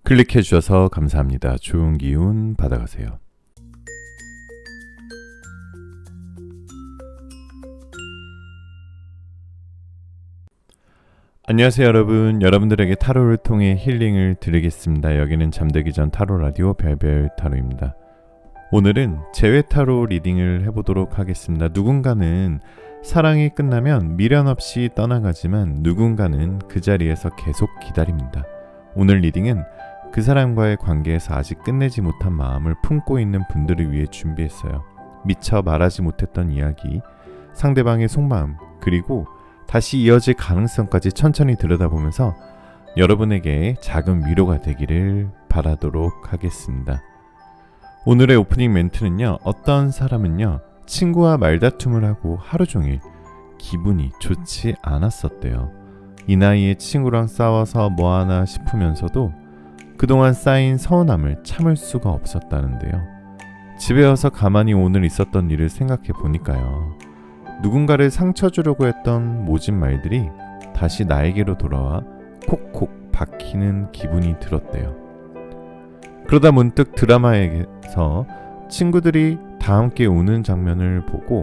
클릭해 주셔서 감사합니다. 좋은 기운 받아가세요. 안녕하세요 여러분. 여러분들에게 타로를 통해 힐링을 드리겠습니다. 여기는 잠들기 전 타로 라디오 별별 타로입니다. 오늘은 재회 타로 리딩을 해보도록 하겠습니다. 누군가는 사랑이 끝나면 미련 없이 떠나가지만 누군가는 그 자리에서 계속 기다립니다. 오늘 리딩은 그 사람과의 관계에서 아직 끝내지 못한 마음을 품고 있는 분들을 위해 준비했어요. 미처 말하지 못했던 이야기, 상대방의 속마음, 그리고 다시 이어질 가능성까지 천천히 들여다보면서 여러분에게 작은 위로가 되기를 바라도록 하겠습니다. 오늘의 오프닝 멘트는요. 어떤 사람은요. 친구와 말다툼을 하고 하루 종일 기분이 좋지 않았었대요. 이 나이에 친구랑 싸워서 뭐하나 싶으면서도 그동안 쌓인 서운함을 참을 수가 없었다는데요. 집에 와서 가만히 오늘 있었던 일을 생각해 보니까요. 누군가를 상처 주려고 했던 모진 말들이 다시 나에게로 돌아와 콕콕 박히는 기분이 들었대요. 그러다 문득 드라마에서 친구들이 다 함께 우는 장면을 보고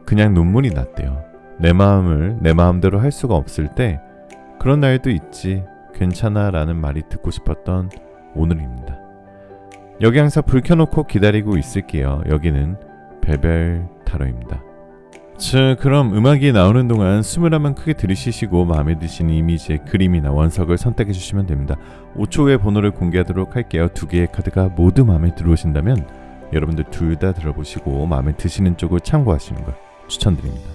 그냥 눈물이 났대요. 내 마음을 내 마음대로 할 수가 없을 때 그런 날도 있지, 괜찮아 라는 말이 듣고 싶었던 오늘입니다. 여기 항상 불 켜놓고 기다리고 있을게요. 여기는 별별 타로입니다. 자, 그럼 음악이 나오는 동안 숨을 한번 크게 들이쉬시고 마음에 드시는 이미지의 그림이나 원석을 선택해 주시면 됩니다. 5초 후에 번호를 공개하도록 할게요. 두 개의 카드가 모두 마음에 들어오신다면 여러분들 둘 다 들어보시고 마음에 드시는 쪽을 참고하시는 걸 추천드립니다.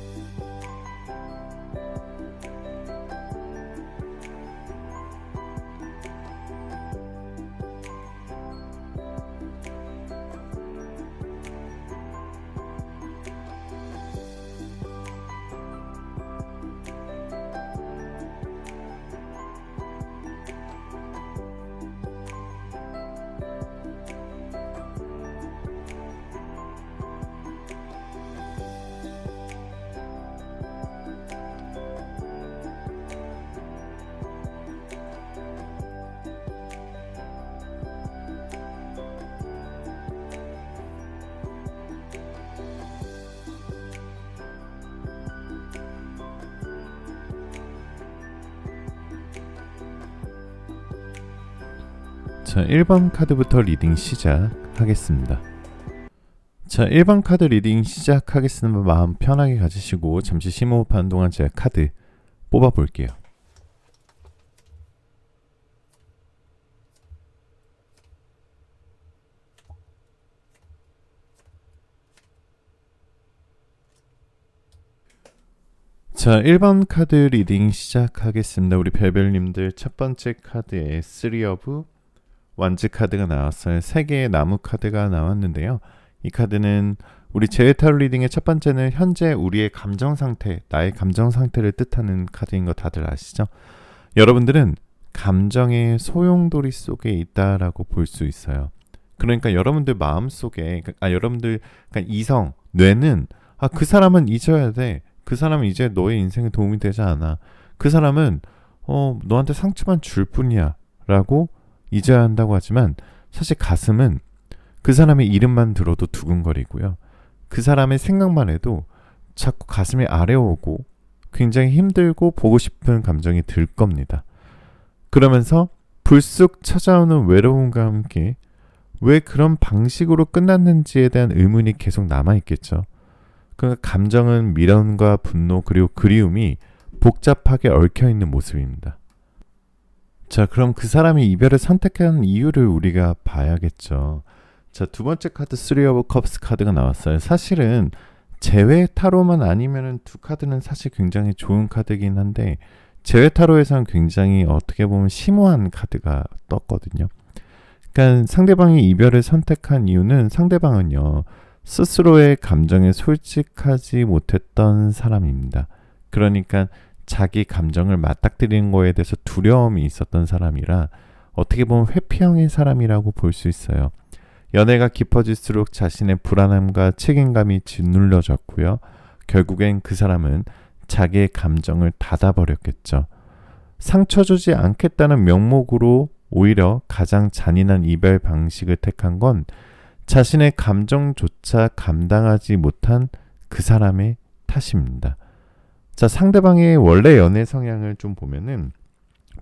자, 1번 카드부터 리딩 시작하겠습니다. 자, 1번 카드 리딩 시작하겠습니다. 마음 편하게 가지시고 잠시 심호흡하는 동안 제가 카드 뽑아볼게요. 자, 1번 카드 리딩 시작하겠습니다. 우리 별별님들 첫 번째 카드에 3 of 완즈 카드가 나왔어요. 3개의 나무 카드가 나왔는데요. 이 카드는 우리 재회 타로 리딩의 첫 번째는 현재 우리의 감정 상태, 나의 감정 상태를 뜻하는 카드인 거 다들 아시죠? 여러분들은 감정의 소용돌이 속에 있다라고 볼 수 있어요. 그러니까 여러분들 마음 속에, 여러분들 그러니까 이성, 뇌는 그 사람은 잊어야 돼. 그 사람은 이제 너의 인생에 도움이 되지 않아. 그 사람은 너한테 상처만 줄 뿐이야 라고 잊어야 한다고 하지만 사실 가슴은 그 사람의 이름만 들어도 두근거리고요. 그 사람의 생각만 해도 자꾸 가슴이 아려오고 굉장히 힘들고 보고 싶은 감정이 들 겁니다. 그러면서 불쑥 찾아오는 외로움과 함께 왜 그런 방식으로 끝났는지에 대한 의문이 계속 남아있겠죠. 그러니까 감정은 미련과 분노 그리고 그리움이 복잡하게 얽혀있는 모습입니다. 자, 그럼 그 사람이 이별을 선택한 이유를 우리가 봐야겠죠. 자, 두 번째 카드 3 of Cups 카드가 나왔어요. 사실은 재회 타로만 아니면은 두 카드는 사실 굉장히 좋은 카드긴 한데 재회 타로에서는 굉장히 어떻게 보면 심오한 카드가 떴거든요. 그러니까 상대방이 이별을 선택한 이유는 상대방은요. 스스로의 감정에 솔직하지 못했던 사람입니다. 그러니까 자기 감정을 맞닥뜨리는 거에 대해서 두려움이 있었던 사람이라 어떻게 보면 회피형의 사람이라고 볼 수 있어요. 연애가 깊어질수록 자신의 불안함과 책임감이 짓눌려졌고요. 결국엔 그 사람은 자기의 감정을 닫아버렸겠죠. 상처 주지 않겠다는 명목으로 오히려 가장 잔인한 이별 방식을 택한 건 자신의 감정조차 감당하지 못한 그 사람의 탓입니다. 자, 상대방의 원래 연애 성향을 좀 보면은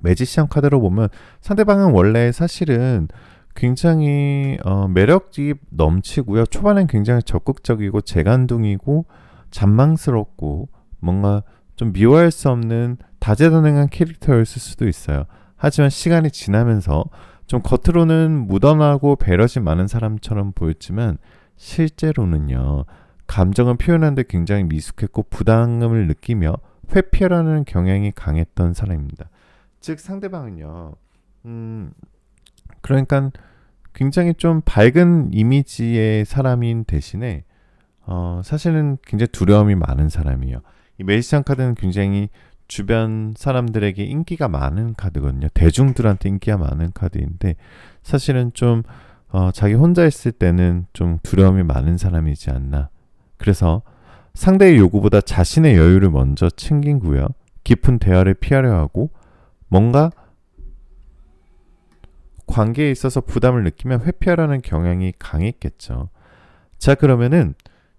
매지션 카드로 보면 상대방은 원래 사실은 굉장히 매력이 넘치고요. 초반엔 굉장히 적극적이고 재간둥이고 잔망스럽고 뭔가 좀 미워할 수 없는 다재다능한 캐릭터였을 수도 있어요. 하지만 시간이 지나면서 좀 겉으로는 무던하고 배려심 많은 사람처럼 보였지만 실제로는요. 감정을 표현하는데 굉장히 미숙했고 부담감을 느끼며 회피하려는 경향이 강했던 사람입니다. 즉 상대방은요. 그러니까 굉장히 좀 밝은 이미지의 사람인 대신에 사실은 굉장히 두려움이 많은 사람이에요. 이 매지션 카드는 굉장히 주변 사람들에게 인기가 많은 카드거든요. 대중들한테 인기가 많은 카드인데 사실은 좀 자기 혼자 있을 때는 좀 두려움이 많은 사람이지 않나. 그래서 상대의 요구보다 자신의 여유를 먼저 챙기고요. 깊은 대화를 피하려 하고 뭔가 관계에 있어서 부담을 느끼면 회피하려는 경향이 강했겠죠. 자, 그러면은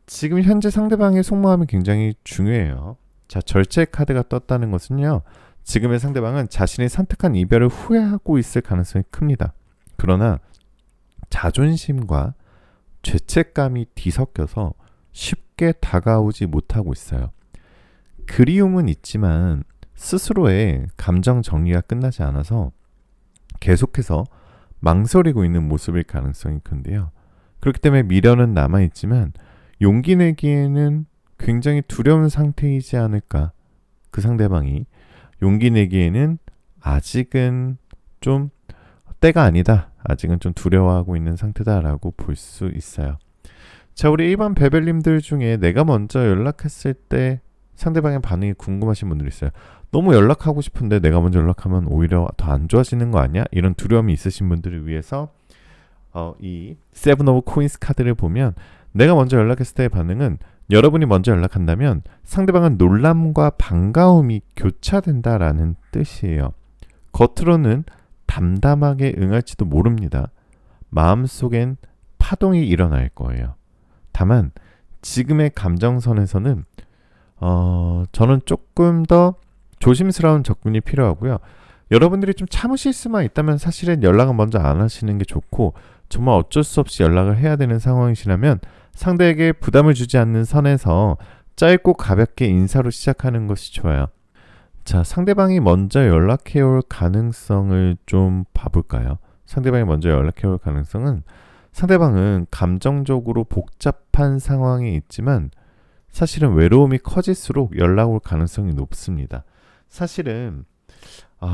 지금 현재 상대방의 속마음이 굉장히 중요해요. 자, 절제 카드가 떴다는 것은요. 지금의 상대방은 자신이 선택한 이별을 후회하고 있을 가능성이 큽니다. 그러나 자존심과 죄책감이 뒤섞여서 쉽게 다가오지 못하고 있어요. 그리움은 있지만 스스로의 감정 정리가 끝나지 않아서 계속해서 망설이고 있는 모습일 가능성이 큰데요. 그렇기 때문에 미련은 남아있지만 용기 내기에는 굉장히 두려운 상태이지 않을까. 그 상대방이 용기 내기에는 아직은 좀 때가 아니다. 아직은 좀 두려워하고 있는 상태다라고 볼 수 있어요. 자, 우리 일반 베벨님들 중에 내가 먼저 연락했을 때 상대방의 반응이 궁금하신 분들이 있어요. 너무 연락하고 싶은데 내가 먼저 연락하면 오히려 더 안 좋아지는 거 아니야? 이런 두려움이 있으신 분들을 위해서 이 세븐 오브 코인스 카드를 보면 내가 먼저 연락했을 때의 반응은 여러분이 먼저 연락한다면 상대방은 놀람과 반가움이 교차된다라는 뜻이에요. 겉으로는 담담하게 응할지도 모릅니다. 마음속엔 파동이 일어날 거예요. 다만 지금의 감정선에서는 저는 조금 더 조심스러운 접근이 필요하고요. 여러분들이 좀 참으실 수만 있다면 사실은 연락은 먼저 안 하시는 게 좋고 정말 어쩔 수 없이 연락을 해야 되는 상황이시라면 상대에게 부담을 주지 않는 선에서 짧고 가볍게 인사로 시작하는 것이 좋아요. 자, 상대방이 먼저 연락해올 가능성을 좀 봐볼까요? 상대방이 먼저 연락해올 가능성은 상대방은 감정적으로 복잡한 상황에 있지만 사실은 외로움이 커질수록 연락 올 가능성이 높습니다. 사실은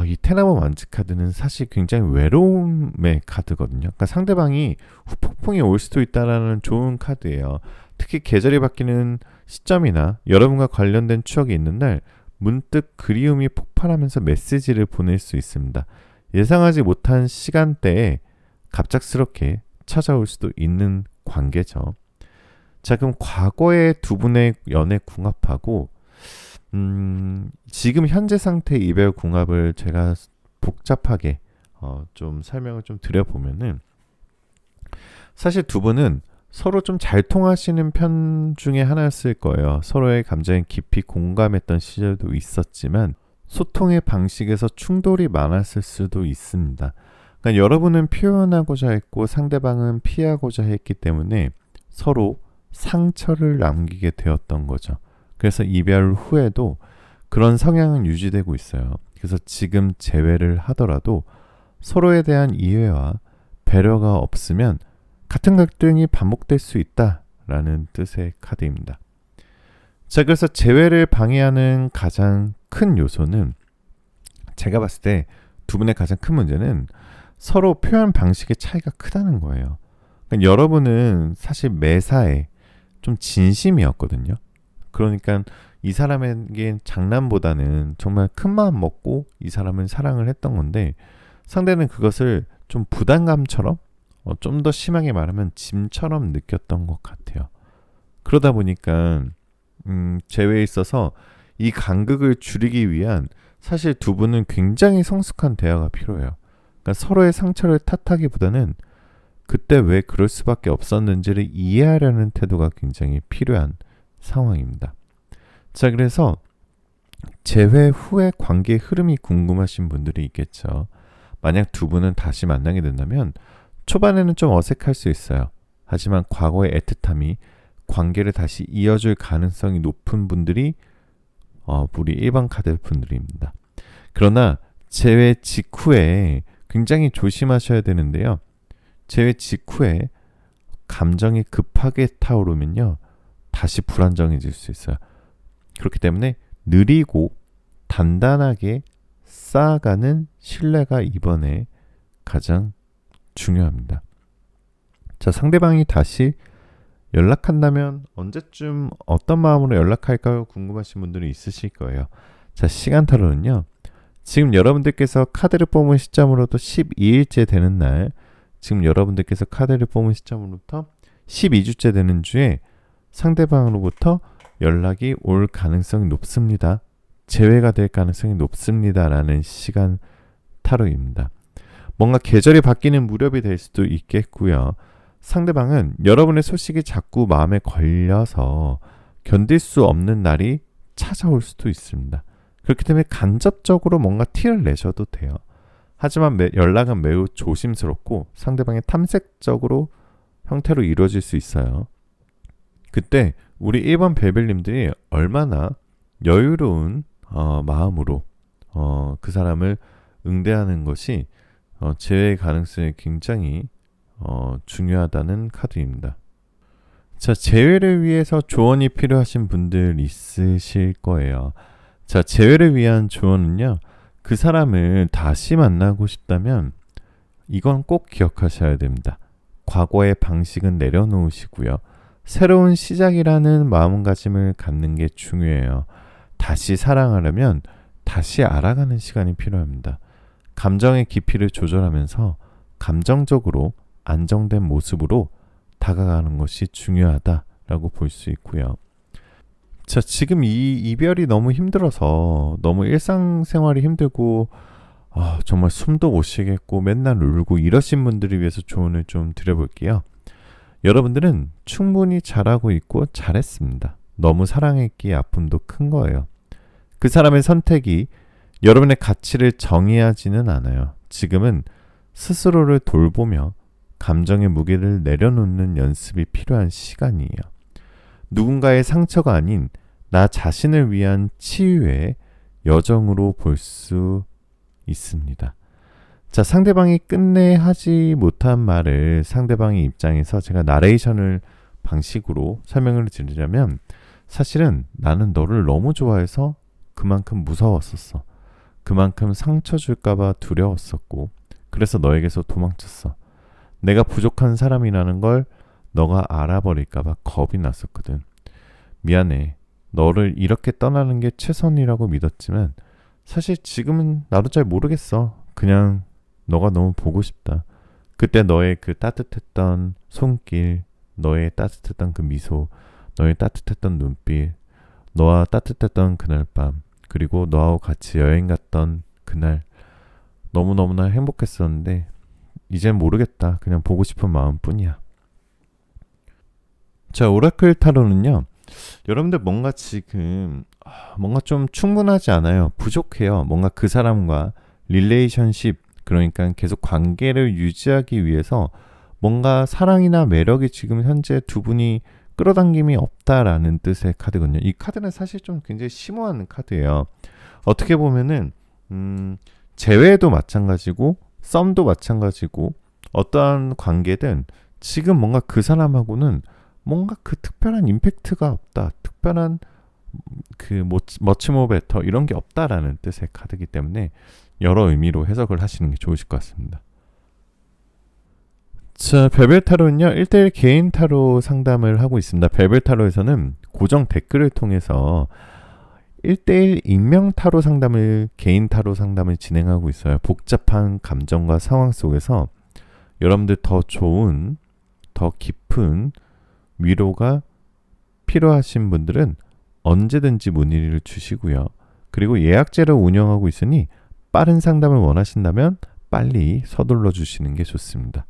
이 테나버 완즈 카드는 사실 굉장히 외로움의 카드거든요. 그러니까 상대방이 후폭풍이 올 수도 있다라는 좋은 카드예요. 특히 계절이 바뀌는 시점이나 여러분과 관련된 추억이 있는 날 문득 그리움이 폭발하면서 메시지를 보낼 수 있습니다. 예상하지 못한 시간대에 갑작스럽게 찾아올 수도 있는 관계죠. 자, 그럼 과거의 두 분의 연애 궁합하고 지금 현재 상태의 이별 궁합을 제가 복잡하게 좀 설명을 좀 드려보면은 사실 두 분은 서로 좀 잘 통하시는 편 중에 하나였을 거예요. 서로의 감정에 깊이 공감했던 시절도 있었지만 소통의 방식에서 충돌이 많았을 수도 있습니다. 그러니까 여러분은 표현하고자 했고 상대방은 피하고자 했기 때문에 서로 상처를 남기게 되었던 거죠. 그래서 이별 후에도 그런 성향은 유지되고 있어요. 그래서 지금 재회를 하더라도 서로에 대한 이해와 배려가 없으면 같은 갈등이 반복될 수 있다라는 뜻의 카드입니다. 자, 그래서 재회를 방해하는 가장 큰 요소는 제가 봤을 때 두 분의 가장 큰 문제는 서로 표현 방식의 차이가 크다는 거예요. 그러니까 여러분은 사실 매사에 좀 진심이었거든요. 그러니까 이 사람에겐 장난보다는 정말 큰 마음 먹고 이 사람을 사랑을 했던 건데 상대는 그것을 좀 부담감처럼 좀 더 심하게 말하면 짐처럼 느꼈던 것 같아요. 그러다 보니까 재회에 있어서 이 간극을 줄이기 위한 사실 두 분은 굉장히 성숙한 대화가 필요해요. 그러니까 서로의 상처를 탓하기보다는 그때 왜 그럴 수밖에 없었는지를 이해하려는 태도가 굉장히 필요한 상황입니다. 자, 그래서 재회 후의 관계의 흐름이 궁금하신 분들이 있겠죠. 만약 두 분은 다시 만나게 된다면 초반에는 좀 어색할 수 있어요. 하지만 과거의 애틋함이 관계를 다시 이어줄 가능성이 높은 분들이 우리 일반 카드 분들입니다. 그러나 재회 직후에 굉장히 조심하셔야 되는데요. 재회 직후에 감정이 급하게 타오르면요, 다시 불안정해질 수 있어요. 그렇기 때문에 느리고 단단하게 쌓아가는 신뢰가 이번에 가장 중요합니다. 자, 상대방이 다시 연락한다면 언제쯤 어떤 마음으로 연락할까요? 궁금하신 분들이 있으실 거예요. 자, 시간타로는요, 지금 여러분들께서 카드를 뽑은 시점으로부터 12일째 되는 날, 지금 여러분들께서 카드를 뽑은 시점으로부터 12주째 되는 주에 상대방으로부터 연락이 올 가능성이 높습니다. 재회가 될 가능성이 높습니다라는 시간 타로입니다. 뭔가 계절이 바뀌는 무렵이 될 수도 있겠고요. 상대방은 여러분의 소식이 자꾸 마음에 걸려서 견딜 수 없는 날이 찾아올 수도 있습니다. 그렇기 때문에 간접적으로 뭔가 티를 내셔도 돼요. 하지만 연락은 매우 조심스럽고 상대방의 탐색적으로 형태로 이루어질 수 있어요. 그때 우리 1번 벨벨님들이 얼마나 여유로운 마음으로 그 사람을 응대하는 것이 재회의 가능성이 굉장히 중요하다는 카드입니다. 자, 재회를 위해서 조언이 필요하신 분들 있으실 거예요. 자, 재회를 위한 조언은요, 그 사람을 다시 만나고 싶다면 이건 꼭 기억하셔야 됩니다. 과거의 방식은 내려놓으시고요. 새로운 시작이라는 마음가짐을 갖는 게 중요해요. 다시 사랑하려면 다시 알아가는 시간이 필요합니다. 감정의 깊이를 조절하면서 감정적으로 안정된 모습으로 다가가는 것이 중요하다라고 볼 수 있고요. 자, 지금 이 이별이 너무 힘들어서 너무 일상생활이 힘들고 정말 숨도 못 쉬겠고 맨날 울고 이러신 분들을 위해서 조언을 좀 드려볼게요. 여러분들은 충분히 잘하고 있고 잘했습니다. 너무 사랑했기에 아픔도 큰 거예요. 그 사람의 선택이 여러분의 가치를 정의하지는 않아요. 지금은 스스로를 돌보며 감정의 무게를 내려놓는 연습이 필요한 시간이에요. 누군가의 상처가 아닌 나 자신을 위한 치유의 여정으로 볼 수 있습니다. 자, 상대방이 끝내 하지 못한 말을 상대방의 입장에서 제가 나레이션을 방식으로 설명을 드리자면, 사실은 나는 너를 너무 좋아해서 그만큼 무서웠었어. 그만큼 상처 줄까봐 두려웠었고, 그래서 너에게서 도망쳤어. 내가 부족한 사람이라는 걸 너가 알아버릴까봐 겁이 났었거든. 미안해. 너를 이렇게 떠나는 게 최선이라고 믿었지만 사실 지금은 나도 잘 모르겠어. 그냥 너가 너무 보고 싶다. 그때 너의 그 따뜻했던 손길, 너의 따뜻했던 그 미소, 너의 따뜻했던 눈빛, 너와 따뜻했던 그날 밤, 그리고 너하고 같이 여행 갔던 그날 너무너무나 행복했었는데 이젠 모르겠다. 그냥 보고 싶은 마음뿐이야. 자, 오라클 타로는요, 여러분들 뭔가 지금 뭔가 좀 충분하지 않아요. 부족해요. 뭔가 그 사람과 릴레이션십, 그러니까 계속 관계를 유지하기 위해서 뭔가 사랑이나 매력이 지금 현재 두 분이 끌어당김이 없다라는 뜻의 카드거든요. 이 카드는 사실 좀 굉장히 심오한 카드예요. 어떻게 보면은 재회도 마찬가지고 썸도 마찬가지고 어떠한 관계든 지금 뭔가 그 사람하고는 뭔가 그 특별한 임팩트가 없다. 특별한 그 much more better 이런 게 없다라는 뜻의 카드이기 때문에 여러 의미로 해석을 하시는 게 좋으실 것 같습니다. 자, 벨벨 타로는요, 1대1 개인 타로 상담을 하고 있습니다. 벨벨 타로에서는 고정 댓글을 통해서 1대1 익명 타로 상담을, 개인 타로 상담을 진행하고 있어요. 복잡한 감정과 상황 속에서 여러분들 더 좋은, 더 깊은 위로가 필요하신 분들은 언제든지 문의를 주시고요. 그리고 예약제를 운영하고 있으니 빠른 상담을 원하신다면 빨리 서둘러 주시는 게 좋습니다.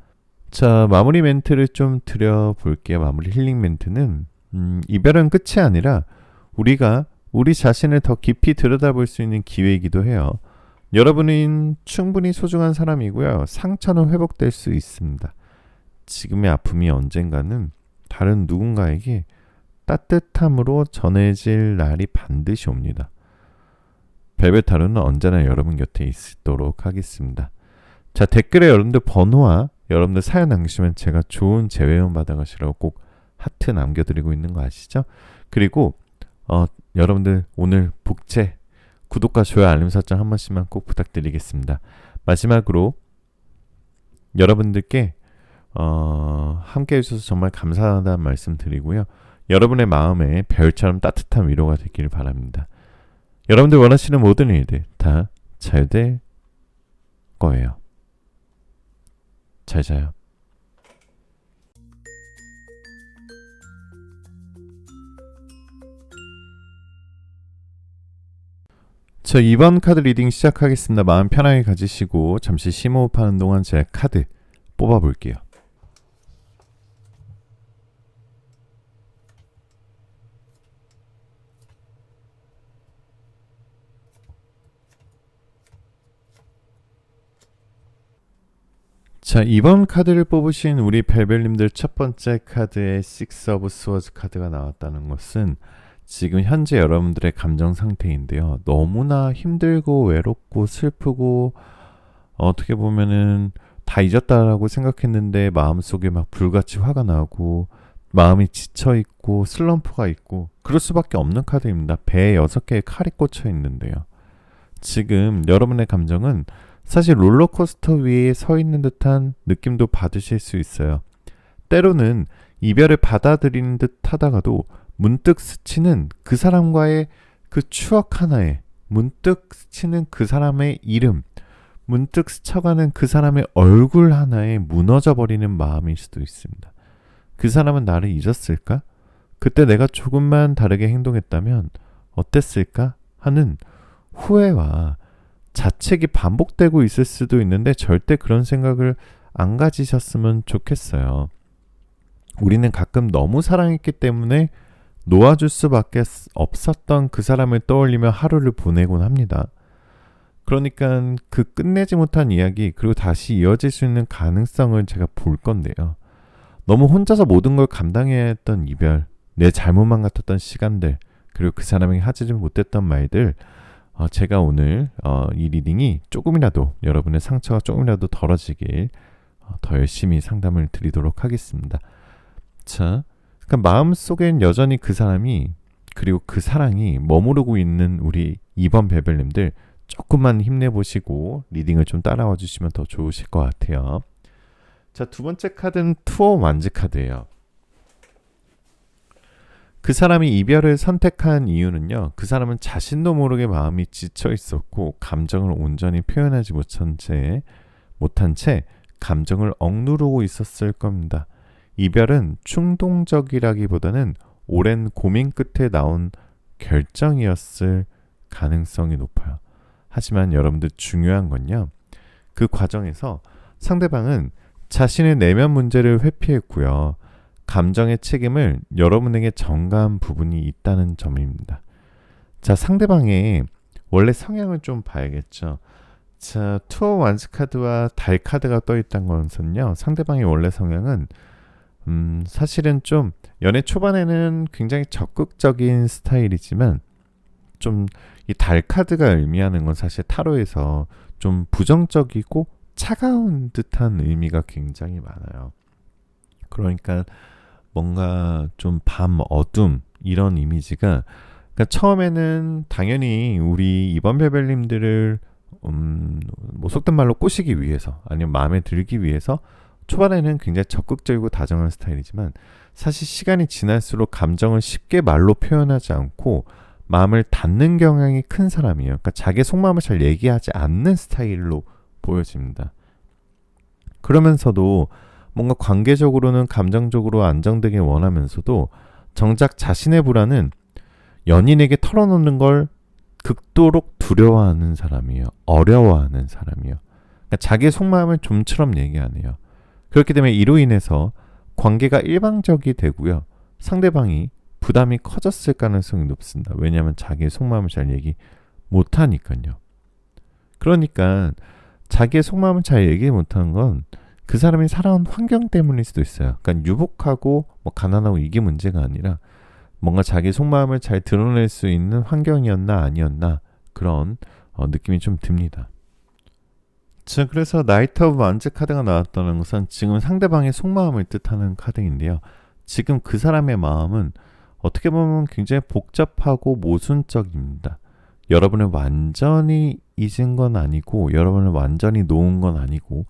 자, 마무리 멘트를 좀 드려볼게요. 마무리 힐링 멘트는 이별은 끝이 아니라 우리가 우리 자신을 더 깊이 들여다볼 수 있는 기회이기도 해요. 여러분은 충분히 소중한 사람이고요. 상처는 회복될 수 있습니다. 지금의 아픔이 언젠가는 다른 누군가에게 따뜻함으로 전해질 날이 반드시 옵니다. 벨벳타로는 언제나 여러분 곁에 있도록 하겠습니다. 자, 댓글에 여러분들 번호와 여러분들 사연 남기시면 제가 좋은 재회원 받아가시라고 꼭 하트 남겨드리고 있는 거 아시죠? 그리고 여러분들 오늘 복제 구독과 좋아요 알림 설정 한 번씩만 꼭 부탁드리겠습니다. 마지막으로 여러분들께 함께 해주셔서 정말 감사하다는 말씀 드리고요. 여러분의 마음에 별처럼 따뜻한 위로가 되기를 바랍니다. 여러분들 원하시는 모든 일들 다 잘 될 거예요. 잘 자요. 자, 2번 카드 리딩 시작하겠습니다. 마음 편하게 가지시고 잠시 심호흡하는 동안 제 카드 뽑아볼게요. 자, 2번 카드를 뽑으신 우리 벨벨님들 첫 번째 카드의 Six of Swords 카드가 나왔다는 것은 지금 현재 여러분들의 감정 상태인데요. 너무나 힘들고 외롭고 슬프고 어떻게 보면은 다 잊었다라고 생각했는데 마음속에 막 불같이 화가 나고 마음이 지쳐있고 슬럼프가 있고 그럴 수밖에 없는 카드입니다. 배에 6개의 칼이 꽂혀 있는데요. 지금 여러분의 감정은 사실 롤러코스터 위에 서 있는 듯한 느낌도 받으실 수 있어요. 때로는 이별을 받아들이는 듯 하다가도 문득 스치는 그 사람과의 그 추억 하나에, 문득 스치는 그 사람의 이름, 문득 스쳐가는 그 사람의 얼굴 하나에 무너져 버리는 마음일 수도 있습니다. 그 사람은 나를 잊었을까? 그때 내가 조금만 다르게 행동했다면 어땠을까? 하는 후회와 자책이 반복되고 있을 수도 있는데 절대 그런 생각을 안 가지셨으면 좋겠어요. 우리는 가끔 너무 사랑했기 때문에 놓아줄 수밖에 없었던 그 사람을 떠올리며 하루를 보내곤 합니다. 그러니까 그 끝내지 못한 이야기 그리고 다시 이어질 수 있는 가능성을 제가 볼 건데요. 너무 혼자서 모든 걸 감당해야 했던 이별, 내 잘못만 같았던 시간들, 그리고 그 사람에게 하지 못했던 말들, 제가 오늘 이 리딩이 조금이라도 여러분의 상처가 조금이라도 덜어지길 더 열심히 상담을 드리도록 하겠습니다. 자, 그러니까 마음속엔 여전히 그 사람이 그리고 그 사랑이 머무르고 있는 우리 2번 베벨님들 조금만 힘내보시고 리딩을 좀 따라와 주시면 더 좋으실 것 같아요. 자, 두 번째 카드는 투어 완즈 카드예요. 그 사람이 이별을 선택한 이유는요. 그 사람은 자신도 모르게 마음이 지쳐 있었고 감정을 온전히 표현하지 못한 채 감정을 억누르고 있었을 겁니다. 이별은 충동적이라기보다는 오랜 고민 끝에 나온 결정이었을 가능성이 높아요. 하지만 여러분들 중요한 건요. 그 과정에서 상대방은 자신의 내면 문제를 회피했고요. 감정의 책임을 여러분에게 전가한 부분이 있다는 점입니다. 자, 상대방의 원래 성향을 좀 봐야겠죠. 자, 투어 완스 카드와 달 카드가 떠 있다는 것은요. 상대방의 원래 성향은 사실은 좀 연애 초반에는 굉장히 적극적인 스타일이지만 좀 이 달 카드가 의미하는 건 사실 타로에서 좀 부정적이고 차가운 듯한 의미가 굉장히 많아요. 그러니까 뭔가 좀 밤 어둠 이런 이미지가 그러니까 처음에는 당연히 우리 이번 베벨님들을 뭐 속된 말로 꼬시기 위해서 아니면 마음에 들기 위해서 초반에는 굉장히 적극적이고 다정한 스타일이지만 사실 시간이 지날수록 감정을 쉽게 말로 표현하지 않고 마음을 닫는 경향이 큰 사람이에요. 그러니까 자기 속마음을 잘 얘기하지 않는 스타일로 보여집니다. 그러면서도 뭔가 관계적으로는 감정적으로 안정되길 원하면서도 정작 자신의 불안은 연인에게 털어놓는 걸 극도로 두려워하는 사람이에요. 어려워하는 사람이에요. 그러니까 자기의 속마음을 좀처럼 얘기 안 해요. 그렇기 때문에 이로 인해서 관계가 일방적이 되고요. 상대방이 부담이 커졌을 가능성이 높습니다. 왜냐하면 자기의 속마음을 잘 얘기 못하니까요. 그러니까 자기의 속마음을 잘 얘기 못하는 건 그 사람이 살아온 환경 때문일 수도 있어요. 그러니까 유복하고 뭐 가난하고 이게 문제가 아니라 뭔가 자기 속마음을 잘 드러낼 수 있는 환경이었나 아니었나 그런 느낌이 좀 듭니다. 자, 그래서 나이트 오브 완즈 카드가 나왔다는 것은 지금 상대방의 속마음을 뜻하는 카드인데요. 지금 그 사람의 마음은 어떻게 보면 굉장히 복잡하고 모순적입니다. 여러분을 완전히 잊은 건 아니고 여러분을 완전히 놓은 건 아니고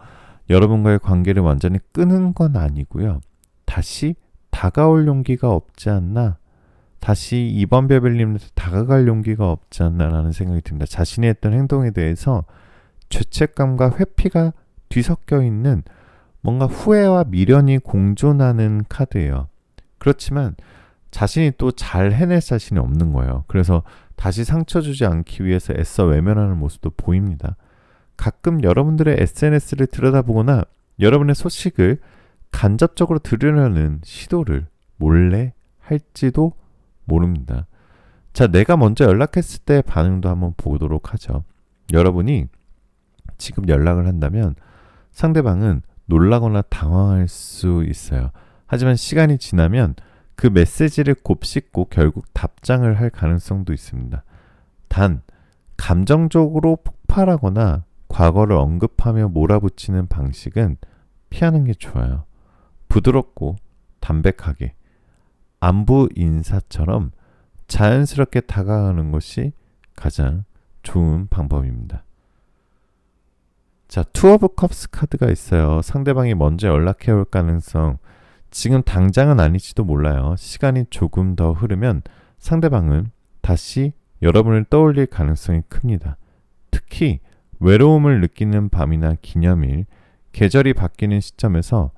여러분과의 관계를 완전히 끊은 건 아니고요. 다시 다가올 용기가 없지 않나, 다시 이번 별별님한테 다가갈 용기가 없지 않나라는 생각이 듭니다. 자신이 했던 행동에 대해서 죄책감과 회피가 뒤섞여 있는 뭔가 후회와 미련이 공존하는 카드예요. 그렇지만 자신이 또 잘 해낼 자신이 없는 거예요. 그래서 다시 상처 주지 않기 위해서 애써 외면하는 모습도 보입니다. 가끔 여러분들의 SNS를 들여다보거나 여러분의 소식을 간접적으로 들으려는 시도를 몰래 할지도 모릅니다. 자, 내가 먼저 연락했을 때 반응도 한번 보도록 하죠. 여러분이 지금 연락을 한다면 상대방은 놀라거나 당황할 수 있어요. 하지만 시간이 지나면 그 메시지를 곱씹고 결국 답장을 할 가능성도 있습니다. 단, 감정적으로 폭발하거나 과거를 언급하며 몰아붙이는 방식은 피하는 게 좋아요. 부드럽고 담백하게 안부 인사처럼 자연스럽게 다가가는 것이 가장 좋은 방법입니다. 자, 투 오브 컵스 카드가 있어요. 상대방이 먼저 연락해 올 가능성, 지금 당장은 아닐지도 몰라요. 시간이 조금 더 흐르면 상대방은 다시 여러분을 떠올릴 가능성이 큽니다. 특히 외로움을 느끼는 밤이나 기념일, 계절이 바뀌는 시점에서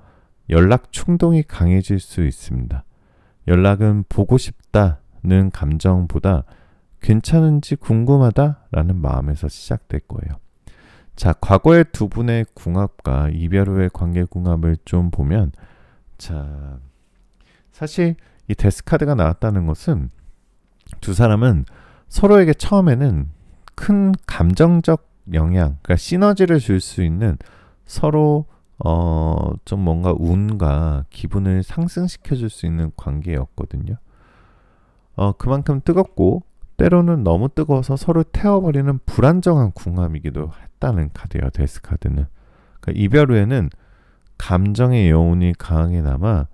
연락 충동이 강해질 수 있습니다. 연락은 보고 싶다는 감정보다 괜찮은지 궁금하다라는 마음에서 시작될 거예요. 자, 과거의 두 분의 궁합과 이별 후의 관계 궁합을 좀 보면, 자, 사실 이 데스 카드가 나왔다는 것은 두 사람은 서로에게 처음에는 큰 감정적 영향, 그러니까 시너지를 줄 수 있는 서로 좀 뭔가 운과 기분을 상승시켜 줄 수 있는 관계였거든요. 그만큼 뜨겁고 때로는 너무 뜨거워서 서로 태워버리는 불안정한 궁합이기도 했다는 카드예요. 데스 카드는. 그러니까 이별 후에는 감정의 여운이 강하게 남아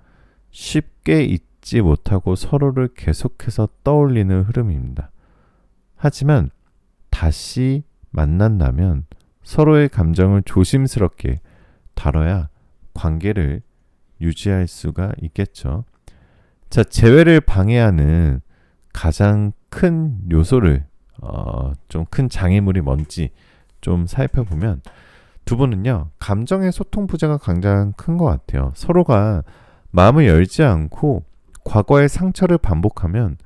쉽게 잊지 못하고 서로를 계속해서 떠올리는 흐름입니다. 하지만 다시 만난다면 서로의 감정을 조심스럽게 다뤄야 관계를 유지할 수가 있겠죠. 자, 재회를 방해하는 가장 큰 요소를 좀 큰 장애물이 뭔지 좀 살펴보면 두 분은요, 감정의 소통 부재가 가장 큰 것 같아요. 서로가 마음을 열지 않고 과거의 상처를 반복하면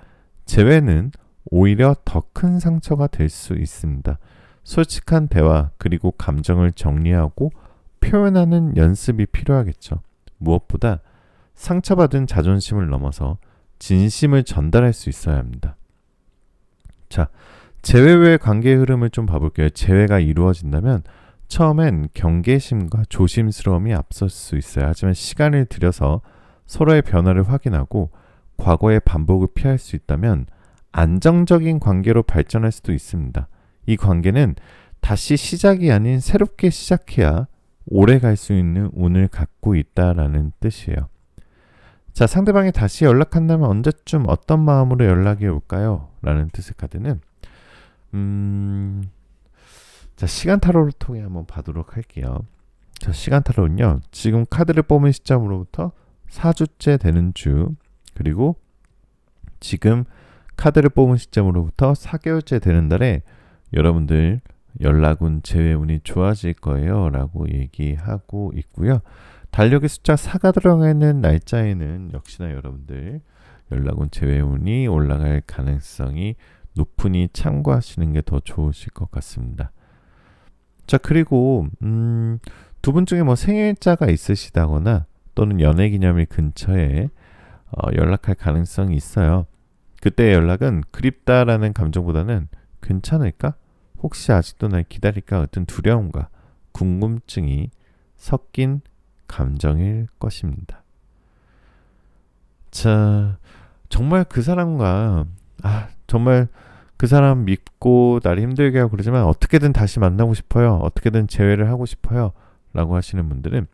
재회는 오히려 더 큰 상처가 될 수 있습니다. 솔직한 대화 그리고 감정을 정리하고 표현하는 연습이 필요하겠죠. 무엇보다 상처받은 자존심을 넘어서 진심을 전달할 수 있어야 합니다. 자, 재회 후의 관계의 흐름을 좀 봐볼게요. 재회가 이루어진다면 처음엔 경계심과 조심스러움이 앞설 수 있어요. 하지만 시간을 들여서 서로의 변화를 확인하고 과거의 반복을 피할 수 있다면 안정적인 관계로 발전할 수도 있습니다. 이 관계는 다시 시작이 아닌 새롭게 시작해야 오래 갈 수 있는 운을 갖고 있다라는 뜻이에요. 자, 상대방이 다시 연락한다면 언제쯤 어떤 마음으로 연락이 올까요? 라는 뜻의 카드는 자, 시간 타로를 통해 한번 봐도록 할게요. 자, 시간 타로는요, 지금 카드를 뽑은 시점으로부터 4주째 되는 주, 그리고 지금 카드를 뽑은 시점으로부터 4개월째 되는 달에 여러분들 연락운, 재회운이 좋아질 거예요 라고 얘기하고 있고요. 달력의 숫자 4가 들어가 있는 날짜에는 역시나 여러분들 연락운, 재회운이 올라갈 가능성이 높으니 참고하시는 게 더 좋으실 것 같습니다. 자, 그리고 두 분 중에 뭐 생일자가 있으시다거나 또는 연애기념일 근처에 연락할 가능성이 있어요. 그때 연락은 그립다라는 감정보다는 괜찮을까? 혹시 아직도 날 기다릴까? 같은 두려움과 궁금증이 섞인 감정일 것입니다. 자, 정말 그 사람과 정말 그 사람 믿고 나를 힘들게 하고 그러지만 어떻게든 다시 만나고 싶어요. 어떻게든 재회를 하고 싶어요. 라고 하시는 분들은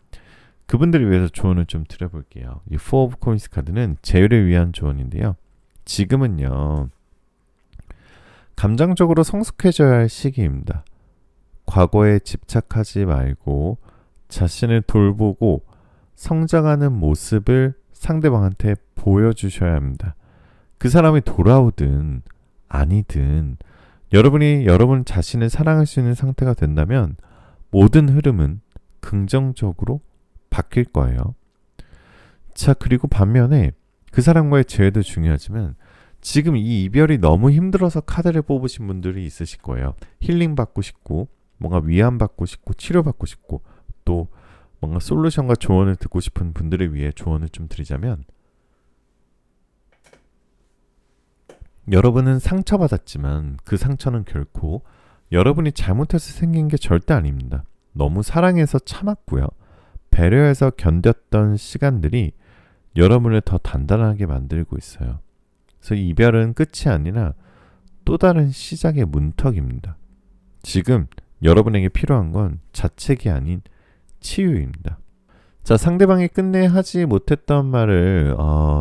그분들을 위해서 조언을 좀 드려볼게요. 이 포 오브 코인스 카드는 재회를 위한 조언인데요. 지금은요, 감정적으로 성숙해져야 할 시기입니다. 과거에 집착하지 말고 자신을 돌보고 성장하는 모습을 상대방한테 보여주셔야 합니다. 그 사람이 돌아오든 아니든 여러분이 여러분 자신을 사랑할 수 있는 상태가 된다면 모든 흐름은 긍정적으로 바뀔 거예요. 자, 그리고 반면에 그 사람과의 재회도 중요하지만 지금 이 이별이 너무 힘들어서 카드를 뽑으신 분들이 있으실 거예요. 힐링 받고 싶고 뭔가 위안 받고 싶고 치료 받고 싶고 또 뭔가 솔루션과 조언을 듣고 싶은 분들을 위해 조언을 좀 드리자면 여러분은 상처받았지만 그 상처는 결코 여러분이 잘못해서 생긴 게 절대 아닙니다. 너무 사랑해서 참았고요. 배려해서 견뎠던 시간들이 여러분을 더 단단하게 만들고 있어요. 그래서 이별은 끝이 아니라 또 다른 시작의 문턱입니다. 지금 여러분에게 필요한 건 자책이 아닌 치유입니다. 자, 상대방이 끝내 하지 못했던 말을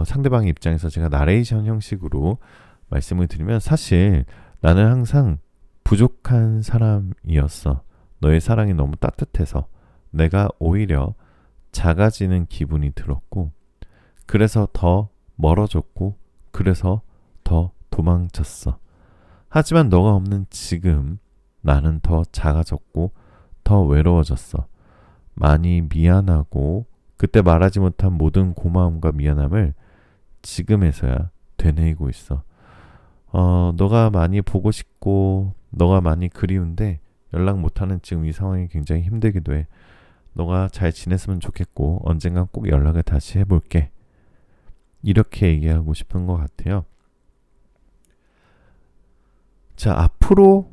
상대방의 입장에서 제가 나레이션 형식으로 말씀을 드리면 사실 나는 항상 부족한 사람이었어. 너의 사랑이 너무 따뜻해서 내가 오히려 작아지는 기분이 들었고 그래서 더 멀어졌고 그래서 더 도망쳤어. 하지만 너가 없는 지금 나는 더 작아졌고 더 외로워졌어. 많이 미안하고 그때 말하지 못한 모든 고마움과 미안함을 지금에서야 되뇌이고 있어. 너가 많이 보고 싶고 너가 많이 그리운데 연락 못하는 지금 이 상황이 굉장히 힘들기도 해. 너가 잘 지냈으면 좋겠고 언젠간 꼭 연락을 다시 해볼게. 이렇게 얘기하고 싶은 것 같아요. 자, 앞으로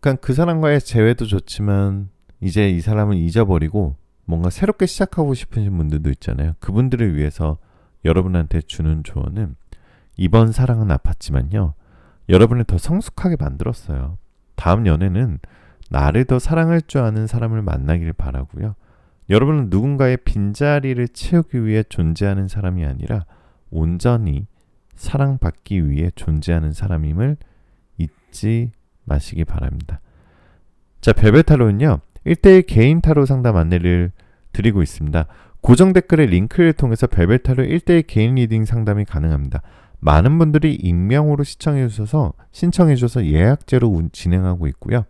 그러니까 그 사람과의 재회도 좋지만 이제 이 사람을 잊어버리고 뭔가 새롭게 시작하고 싶으신 분들도 있잖아요. 그분들을 위해서 여러분한테 주는 조언은 이번 사랑은 아팠지만요. 여러분을 더 성숙하게 만들었어요. 다음 연애는 나를 더 사랑할 줄 아는 사람을 만나길 바라고요. 여러분은 누군가의 빈자리를 채우기 위해 존재하는 사람이 아니라 온전히 사랑받기 위해 존재하는 사람임을 잊지 마시기 바랍니다. 자, 별별 타로는요. 1대1 개인 타로 상담 안내를 드리고 있습니다. 고정 댓글의 링크를 통해서 별별 타로 1대1 개인 리딩 상담이 가능합니다. 많은 분들이 익명으로 신청해 주셔서 예약제로 진행하고 있고요.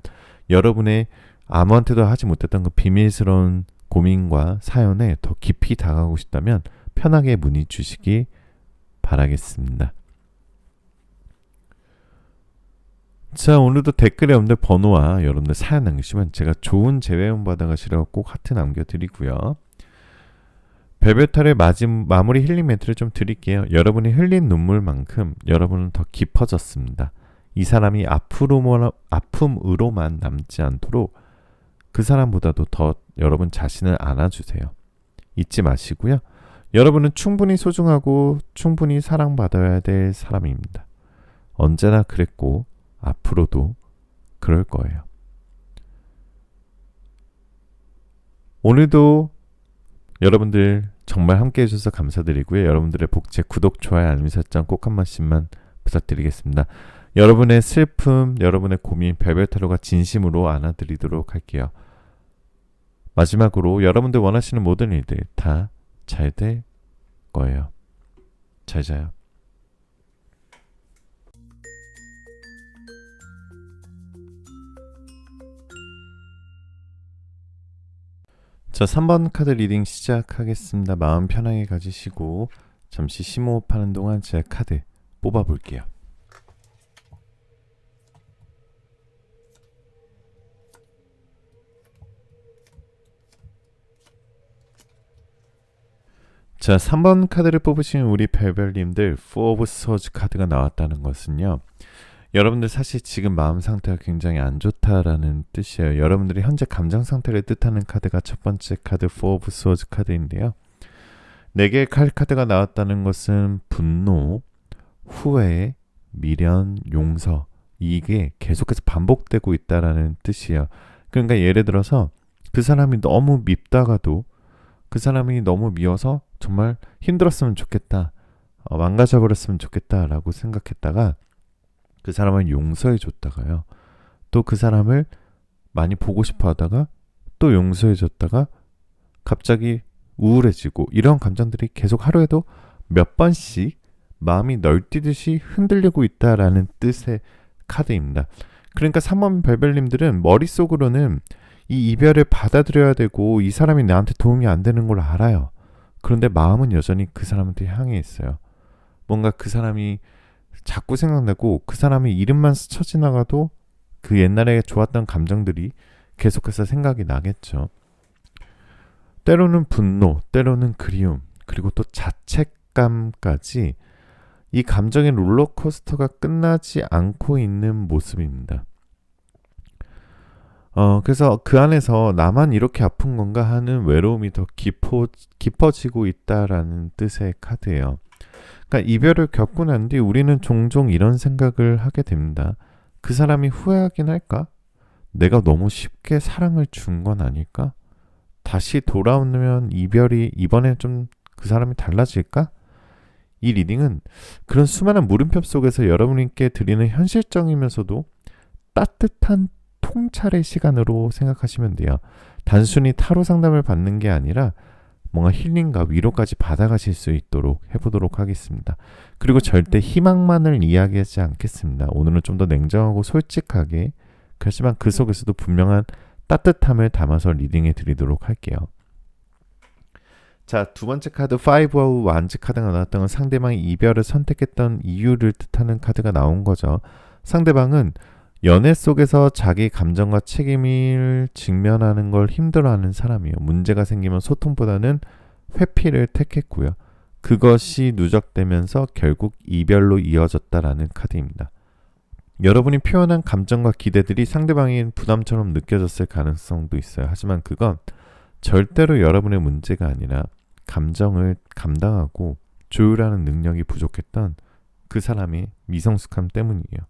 여러분의 아무한테도 하지 못했던 그 비밀스러운 고민과 사연에 더 깊이 다가가고 싶다면 편하게 문의 주시기 바라겠습니다. 자, 오늘도 댓글에 여러분들 번호와 여러분들 사연 남기시면 제가 좋은 재회원 받아가시라고 꼭 하트 남겨드리고요. 별별탈의 마무리 힐링 멘트를 좀 드릴게요. 여러분이 흘린 눈물만큼 여러분은 더 깊어졌습니다. 이 사람이 아픔으로만 남지 않도록 그 사람보다도 더 여러분 자신을 안아주세요. 잊지 마시고요. 여러분은 충분히 소중하고 충분히 사랑받아야 될 사람입니다. 언제나 그랬고 앞으로도 그럴 거예요. 오늘도 여러분들 정말 함께 해주셔서 감사드리고요. 여러분들의 복제, 구독, 좋아요, 알림 설정 꼭 한 번씩만 부탁드리겠습니다. 여러분의 슬픔, 여러분의 고민, 별별 타로가 진심으로 안아드리도록 할게요. 마지막으로 여러분들 원하시는 모든 일들 다 잘 될 거예요. 잘 자요. 자, 3번 카드 리딩 시작하겠습니다. 마음 편하게 가지시고 잠시 심호흡하는 동안 제 카드 뽑아볼게요. 자, 3번 카드를 뽑으신 우리 별별님들 Four of Swords 카드가 나왔다는 것은요, 여러분들 사실 지금 마음 상태가 굉장히 안 좋다라는 뜻이에요. 여러분들이 현재 감정 상태를 뜻하는 카드가 첫 번째 카드 Four of Swords 카드인데요. 4개의 카드가 나왔다는 것은 분노, 후회, 미련, 용서, 이게 계속해서 반복되고 있다라는 뜻이에요. 그러니까 예를 들어서 그 사람이 너무 밉다가도 그 사람이 너무 미워서 정말 힘들었으면 좋겠다, 망가져버렸으면 좋겠다라고 생각했다가 그 사람을 용서해 줬다가요, 또 그 사람을 많이 보고 싶어 하다가 또 용서해 줬다가 갑자기 우울해지고, 이런 감정들이 계속 하루에도 몇 번씩 마음이 널뛰듯이 흔들리고 있다라는 뜻의 카드입니다. 그러니까 3번 별별님들은 머릿속으로는 이 이별을 받아들여야 되고 이 사람이 나한테 도움이 안 되는 걸 알아요. 그런데 마음은 여전히 그 사람한테 향해 있어요. 뭔가 그 사람이 자꾸 생각나고 그 사람의 이름만 스쳐 지나가도 그 옛날에 좋았던 감정들이 계속해서 생각이 나겠죠. 때로는 분노, 때로는 그리움, 그리고 또 자책감까지 이 감정의 롤러코스터가 끝나지 않고 있는 모습입니다. 그래서 그 안에서 나만 이렇게 아픈 건가 하는 외로움이 더 깊어지고 있다라는 뜻의 카드예요. 그러니까 이별을 겪고 난 뒤 우리는 종종 이런 생각을 하게 됩니다. 그 사람이 후회하긴 할까? 내가 너무 쉽게 사랑을 준 건 아닐까? 다시 돌아오면 이별이 이번에 좀 그 사람이 달라질까? 이 리딩은 그런 수많은 물음표 속에서 여러분께 드리는 현실적이면서도 따뜻한 통찰의 시간으로 생각하시면 돼요. 단순히 타로 상담을 받는 게 아니라 뭔가 힐링과 위로까지 받아가실 수 있도록 해보도록 하겠습니다. 그리고 절대 희망만을 이야기하지 않겠습니다. 오늘은 좀 더 냉정하고 솔직하게, 그렇지만 그 속에서도 분명한 따뜻함을 담아서 리딩해 드리도록 할게요. 자, 두 번째 카드 Five of Wands 카드가 나왔던 건 상대방이 이별을 선택했던 이유를 뜻하는 카드가 나온 거죠. 상대방은 연애 속에서 자기 감정과 책임을 직면하는 걸 힘들어하는 사람이에요. 문제가 생기면 소통보다는 회피를 택했고요. 그것이 누적되면서 결국 이별로 이어졌다라는 카드입니다. 여러분이 표현한 감정과 기대들이 상대방인 부담처럼 느껴졌을 가능성도 있어요. 하지만 그건 절대로 여러분의 문제가 아니라 감정을 감당하고 조율하는 능력이 부족했던 그 사람의 미성숙함 때문이에요.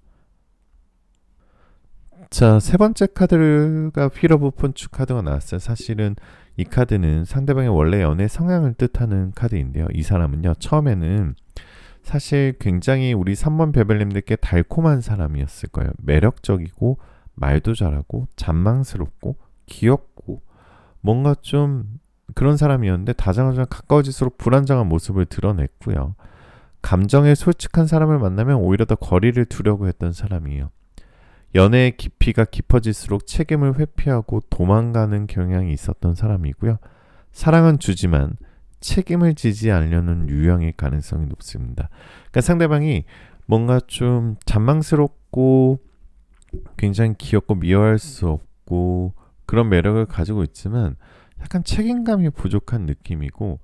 자, 세 번째 카드가 휠 오브 폰츠 카드가 나왔어요. 사실은 이 카드는 상대방의 원래 연애 성향을 뜻하는 카드인데요. 이 사람은요, 처음에는 사실 굉장히 우리 3번 별별님들께 달콤한 사람이었을 거예요. 매력적이고 말도 잘하고 잔망스럽고 귀엽고 뭔가 좀 그런 사람이었는데 다정하지만 가까워질수록 불안정한 모습을 드러냈고요. 감정에 솔직한 사람을 만나면 오히려 더 거리를 두려고 했던 사람이에요. 연애의 깊이가 깊어질수록 책임을 회피하고 도망가는 경향이 있었던 사람이고요. 사랑은 주지만 책임을 지지 않으려는 유형의 가능성이 높습니다. 그러니까 상대방이 뭔가 좀 잔망스럽고 굉장히 귀엽고 미워할 수 없고 그런 매력을 가지고 있지만 약간 책임감이 부족한 느낌이고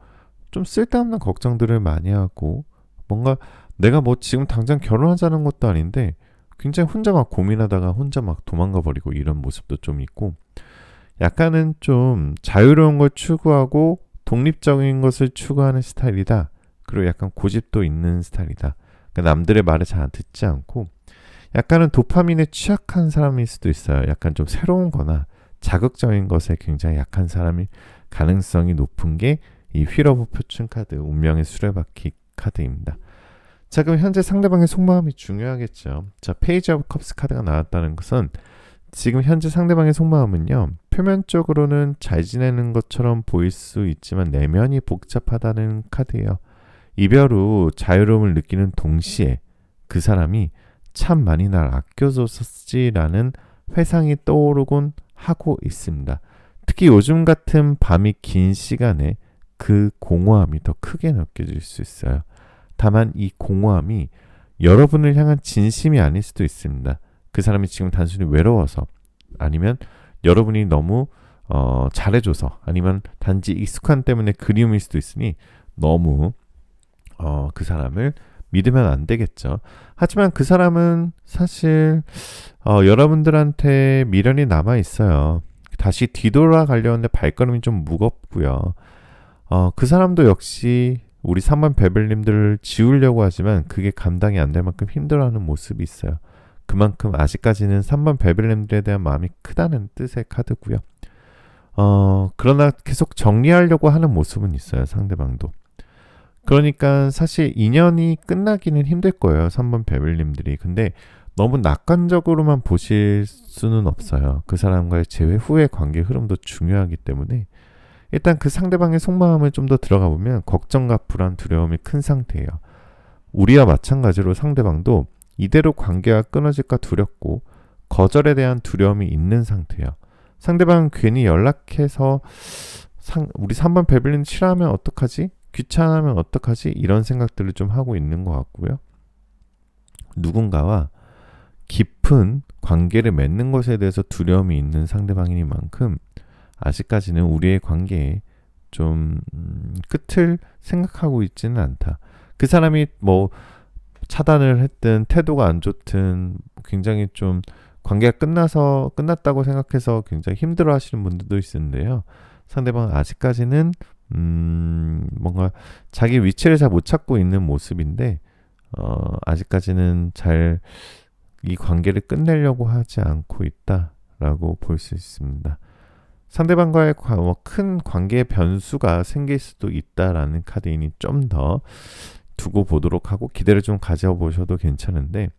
좀 쓸데없는 걱정들을 많이 하고 뭔가 내가 뭐 지금 당장 결혼하자는 것도 아닌데 굉장히 혼자 막 고민하다가 혼자 막 도망가 버리고 이런 모습도 좀 있고 약간은 좀 자유로운 걸 추구하고 독립적인 것을 추구하는 스타일이다. 그리고 약간 고집도 있는 스타일이다. 그러니까 남들의 말을 잘 듣지 않고 약간은 도파민에 취약한 사람일 수도 있어요. 약간 좀 새로운 거나 자극적인 것에 굉장히 약한 사람일 가능성이 높은 게 이 휠 오브 포춘 카드, 운명의 수레바퀴 카드입니다. 자, 그럼 현재 상대방의 속마음이 중요하겠죠. 자, 페이지 오브 컵스 카드가 나왔다는 것은 지금 현재 상대방의 속마음은요, 표면적으로는 잘 지내는 것처럼 보일 수 있지만 내면이 복잡하다는 카드예요. 이별 후 자유로움을 느끼는 동시에 그 사람이 참 많이 날 아껴줬었지라는 회상이 떠오르곤 하고 있습니다. 특히 요즘 같은 밤이 긴 시간에 그 공허함이 더 크게 느껴질 수 있어요. 다만 이 공허함이 여러분을 향한 진심이 아닐 수도 있습니다. 그 사람이 지금 단순히 외로워서 아니면 여러분이 너무 잘해줘서 아니면 단지 익숙한 때문에 그리움일 수도 있으니 너무 그 사람을 믿으면 안 되겠죠. 하지만 그 사람은 사실 여러분들한테 미련이 남아 있어요. 다시 뒤돌아가려는데 발걸음이 좀 무겁고요. 그 사람도 역시 우리 3번 베벨님들을 지우려고 하지만 그게 감당이 안 될 만큼 힘들어하는 모습이 있어요. 그만큼 아직까지는 3번 베벨님들에 대한 마음이 크다는 뜻의 카드고요. 그러나 계속 정리하려고 하는 모습은 있어요. 상대방도. 그러니까 사실 인연이 끝나기는 힘들 거예요. 3번 베벨님들이. 근데 너무 낙관적으로만 보실 수는 없어요. 그 사람과의 재회 후의 관계 흐름도 중요하기 때문에 일단 그 상대방의 속마음을 좀 더 들어가 보면 걱정과 불안, 두려움이 큰 상태예요. 우리와 마찬가지로 상대방도 이대로 관계가 끊어질까 두렵고 거절에 대한 두려움이 있는 상태예요. 상대방은 괜히 연락해서 우리 3번 베벨린 싫어하면 어떡하지? 귀찮으면 어떡하지? 이런 생각들을 좀 하고 있는 것 같고요. 누군가와 깊은 관계를 맺는 것에 대해서 두려움이 있는 상대방이니만큼 아직까지는 우리의 관계에 좀 끝을 생각하고 있지는 않다. 그 사람이 뭐 차단을 했든 태도가 안 좋든 굉장히 좀 관계가 끝났다고 생각해서 굉장히 힘들어 하시는 분들도 있는데요. 상대방은 아직까지는 뭔가 자기 위치를 잘 못 찾고 있는 모습인데 아직까지는 잘 이 관계를 끝내려고 하지 않고 있다라고 볼 수 있습니다. 상대방과의 큰 관계의 변수가 생길 수도 있다라는 카드이니 좀 더 두고 보도록 하고 기대를 좀 가져보셔도 괜찮은데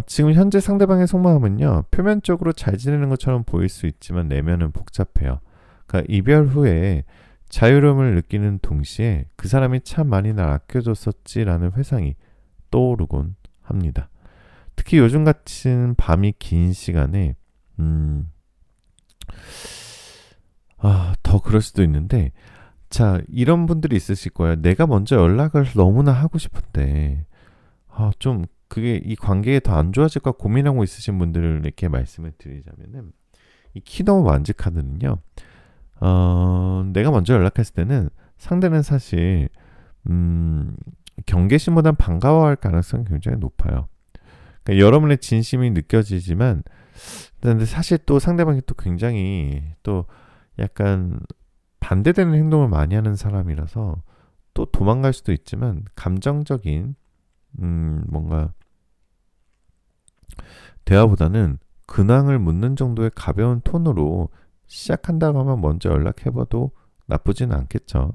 지금 현재 상대방의 속마음은요. 표면적으로 잘 지내는 것처럼 보일 수 있지만 내면은 복잡해요. 그러니까 이별 후에 자유로움을 느끼는 동시에 그 사람이 참 많이 날 아껴줬었지라는 회상이 떠오르곤 합니다. 특히 요즘 같은 밤이 긴 시간에 더 그럴 수도 있는데 자 이런 분들이 있으실 거예요. 내가 먼저 연락을 너무나 하고 싶은데 좀 그게 이 관계에 더 안 좋아질까 고민하고 있으신 분들에게 말씀을 드리자면은 이 키노 완즈 카드는요. 내가 먼저 연락했을 때는 상대는 사실 경계심보단 반가워할 가능성이 굉장히 높아요. 그러니까 여러분의 진심이 느껴지지만 근데 사실 또 상대방이 또 굉장히 또 약간 반대되는 행동을 많이 하는 사람이라서 또 도망갈 수도 있지만 감정적인 뭔가 대화보다는 근황을 묻는 정도의 가벼운 톤으로 시작한다고 하면 먼저 연락해봐도 나쁘진 않겠죠.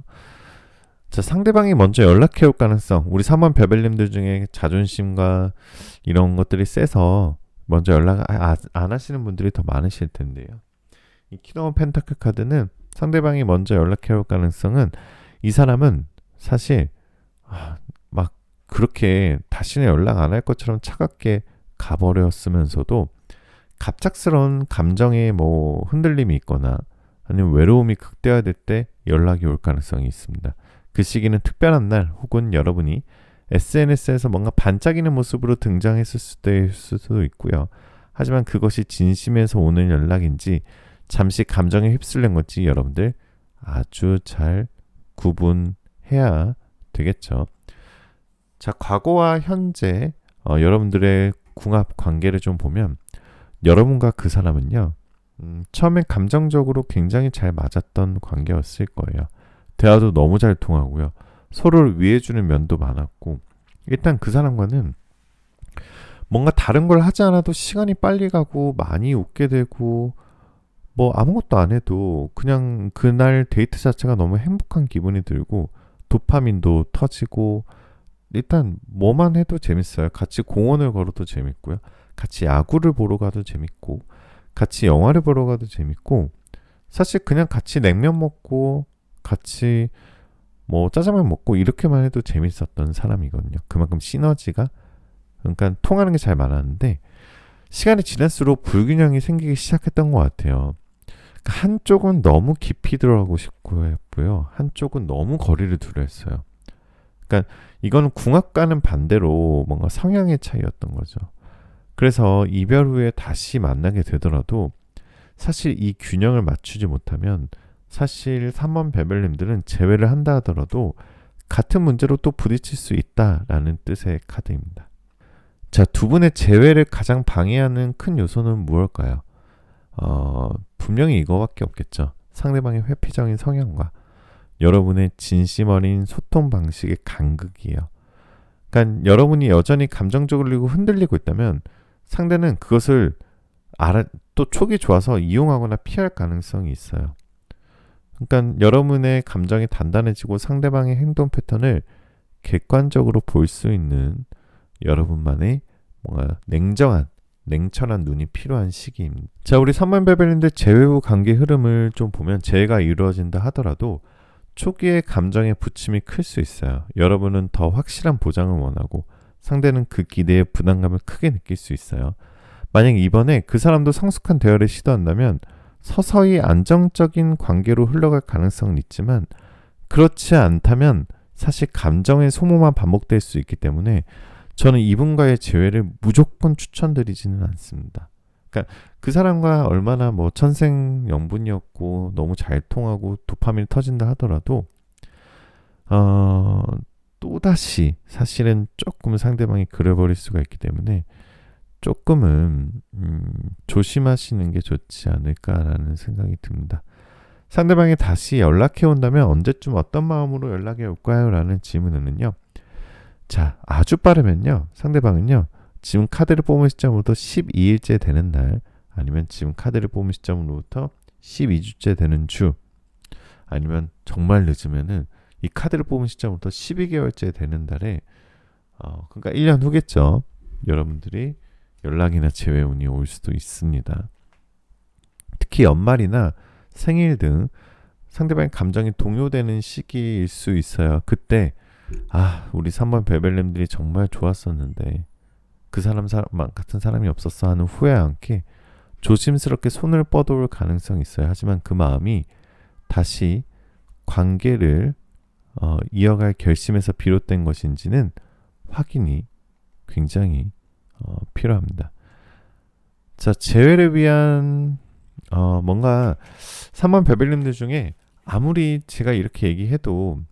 자, 상대방이 먼저 연락해올 가능성 우리 3번 베벨님들 중에 자존심과 이런 것들이 세서 먼저 연락 안 하시는 분들이 더 많으실 텐데요. 이 키노 펜타클 카드는 상대방이 먼저 연락해올 가능성은 이 사람은 사실 막 그렇게 다시는 연락 안 할 것처럼 차갑게 가버렸으면서도 갑작스러운 감정의 뭐 흔들림이 있거나 아니면 외로움이 극대화될 때 연락이 올 가능성이 있습니다. 그 시기는 특별한 날 혹은 여러분이 SNS에서 뭔가 반짝이는 모습으로 등장했을 수도 있고요. 하지만 그것이 진심에서 오는 연락인지 잠시 감정에 휩쓸린 건지 여러분들 아주 잘 구분해야 되겠죠. 자, 과거와 현재 여러분들의 궁합 관계를 좀 보면 여러분과 그 사람은요. 처음엔 감정적으로 굉장히 잘 맞았던 관계였을 거예요. 대화도 너무 잘 통하고요. 서로를 위해주는 면도 많았고 일단 그 사람과는 뭔가 다른 걸 하지 않아도 시간이 빨리 가고 많이 웃게 되고 뭐 아무것도 안 해도 그냥 그날 데이트 자체가 너무 행복한 기분이 들고 도파민도 터지고 일단 뭐만 해도 재밌어요. 같이 공원을 걸어도 재밌고요. 같이 야구를 보러 가도 재밌고 같이 영화를 보러 가도 재밌고 사실 그냥 같이 냉면 먹고 같이 뭐 짜장면 먹고 이렇게만 해도 재밌었던 사람이거든요. 그만큼 시너지가 그러니까 통하는 게 잘 많았는데 시간이 지날수록 불균형이 생기기 시작했던 것 같아요. 그러니까 한쪽은 너무 깊이 들어가고 싶고 했고요. 한쪽은 너무 거리를 두려 했어요. 그러니까 이거는 궁합과는 반대로 뭔가 성향의 차이였던 거죠. 그래서 이별 후에 다시 만나게 되더라도 사실 이 균형을 맞추지 못하면 사실 3번 베벨님들은 제외를 한다 하더라도 같은 문제로 또 부딪힐 수 있다라는 뜻의 카드입니다. 자, 두 분의 재회를 가장 방해하는 큰 요소는 무엇일까요? 분명히 이거밖에 없겠죠. 상대방의 회피적인 성향과 여러분의 진심 어린 소통 방식의 간극이에요. 그러니까 여러분이 여전히 감정적으로 흔들리고 있다면 상대는 그것을 또 촉이 좋아서 이용하거나 피할 가능성이 있어요. 그러니까 여러분의 감정이 단단해지고 상대방의 행동 패턴을 객관적으로 볼 수 있는 여러분만의 뭔가 냉철한 눈이 필요한 시기입니다. 자, 우리 3번 베벨린들 재회 후 관계 흐름을 좀 보면 재회가 이루어진다 하더라도 초기에 감정의 부침이 클 수 있어요. 여러분은 더 확실한 보장을 원하고 상대는 그 기대에 부담감을 크게 느낄 수 있어요. 만약 이번에 그 사람도 성숙한 대화를 시도한다면 서서히 안정적인 관계로 흘러갈 가능성은 있지만 그렇지 않다면 사실 감정의 소모만 반복될 수 있기 때문에 저는 이분과의 재회를 무조건 추천드리지는 않습니다. 그러니까 그 사람과 얼마나 뭐 천생연분이었고 너무 잘 통하고 도파민이 터진다 하더라도 또다시 사실은 조금 상대방이 그래버릴 수가 있기 때문에 조금은 조심하시는 게 좋지 않을까라는 생각이 듭니다. 상대방이 다시 연락해 온다면 언제쯤 어떤 마음으로 연락이 올까요? 라는 질문은요. 자, 아주 빠르면요. 상대방은요. 지금 카드를 뽑은 시점으로부터 12일째 되는 날, 아니면 지금 카드를 뽑은 시점으로부터 12주째 되는 주, 아니면 정말 늦으면은 이 카드를 뽑은 시점부터 12개월째 되는 달에 그러니까 1년 후겠죠. 여러분들이 연락이나 재회운이 올 수도 있습니다. 특히 연말이나 생일 등 상대방의 감정이 동요되는 시기일 수 있어요. 그때 우리 3번 베벨님들이 정말 좋았었는데 그 사람 같은 사람이 없었어 하는 후회와 함께 조심스럽게 손을 뻗어올 가능성이 있어요. 하지만 그 마음이 다시 관계를 이어갈 결심에서 비롯된 것인지는 확인이 굉장히 필요합니다. 자, 재회를 위한 뭔가 3번 베벨님들 중에 아무리 제가 이렇게 얘기해도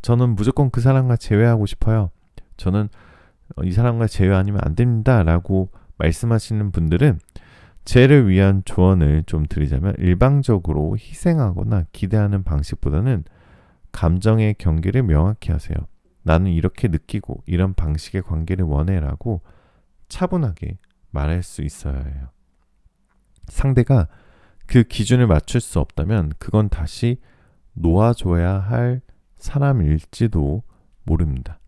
저는 무조건 그 사람과 재회하고 싶어요. 저는 이 사람과 재회 아니면 안 됩니다. 라고 말씀하시는 분들은 재회를 위한 조언을 좀 드리자면 일방적으로 희생하거나 기대하는 방식보다는 감정의 경계를 명확히 하세요. 나는 이렇게 느끼고 이런 방식의 관계를 원해라고 차분하게 말할 수 있어야 해요. 상대가 그 기준을 맞출 수 없다면 그건 다시 놓아줘야 할 사람일지도 모릅니다.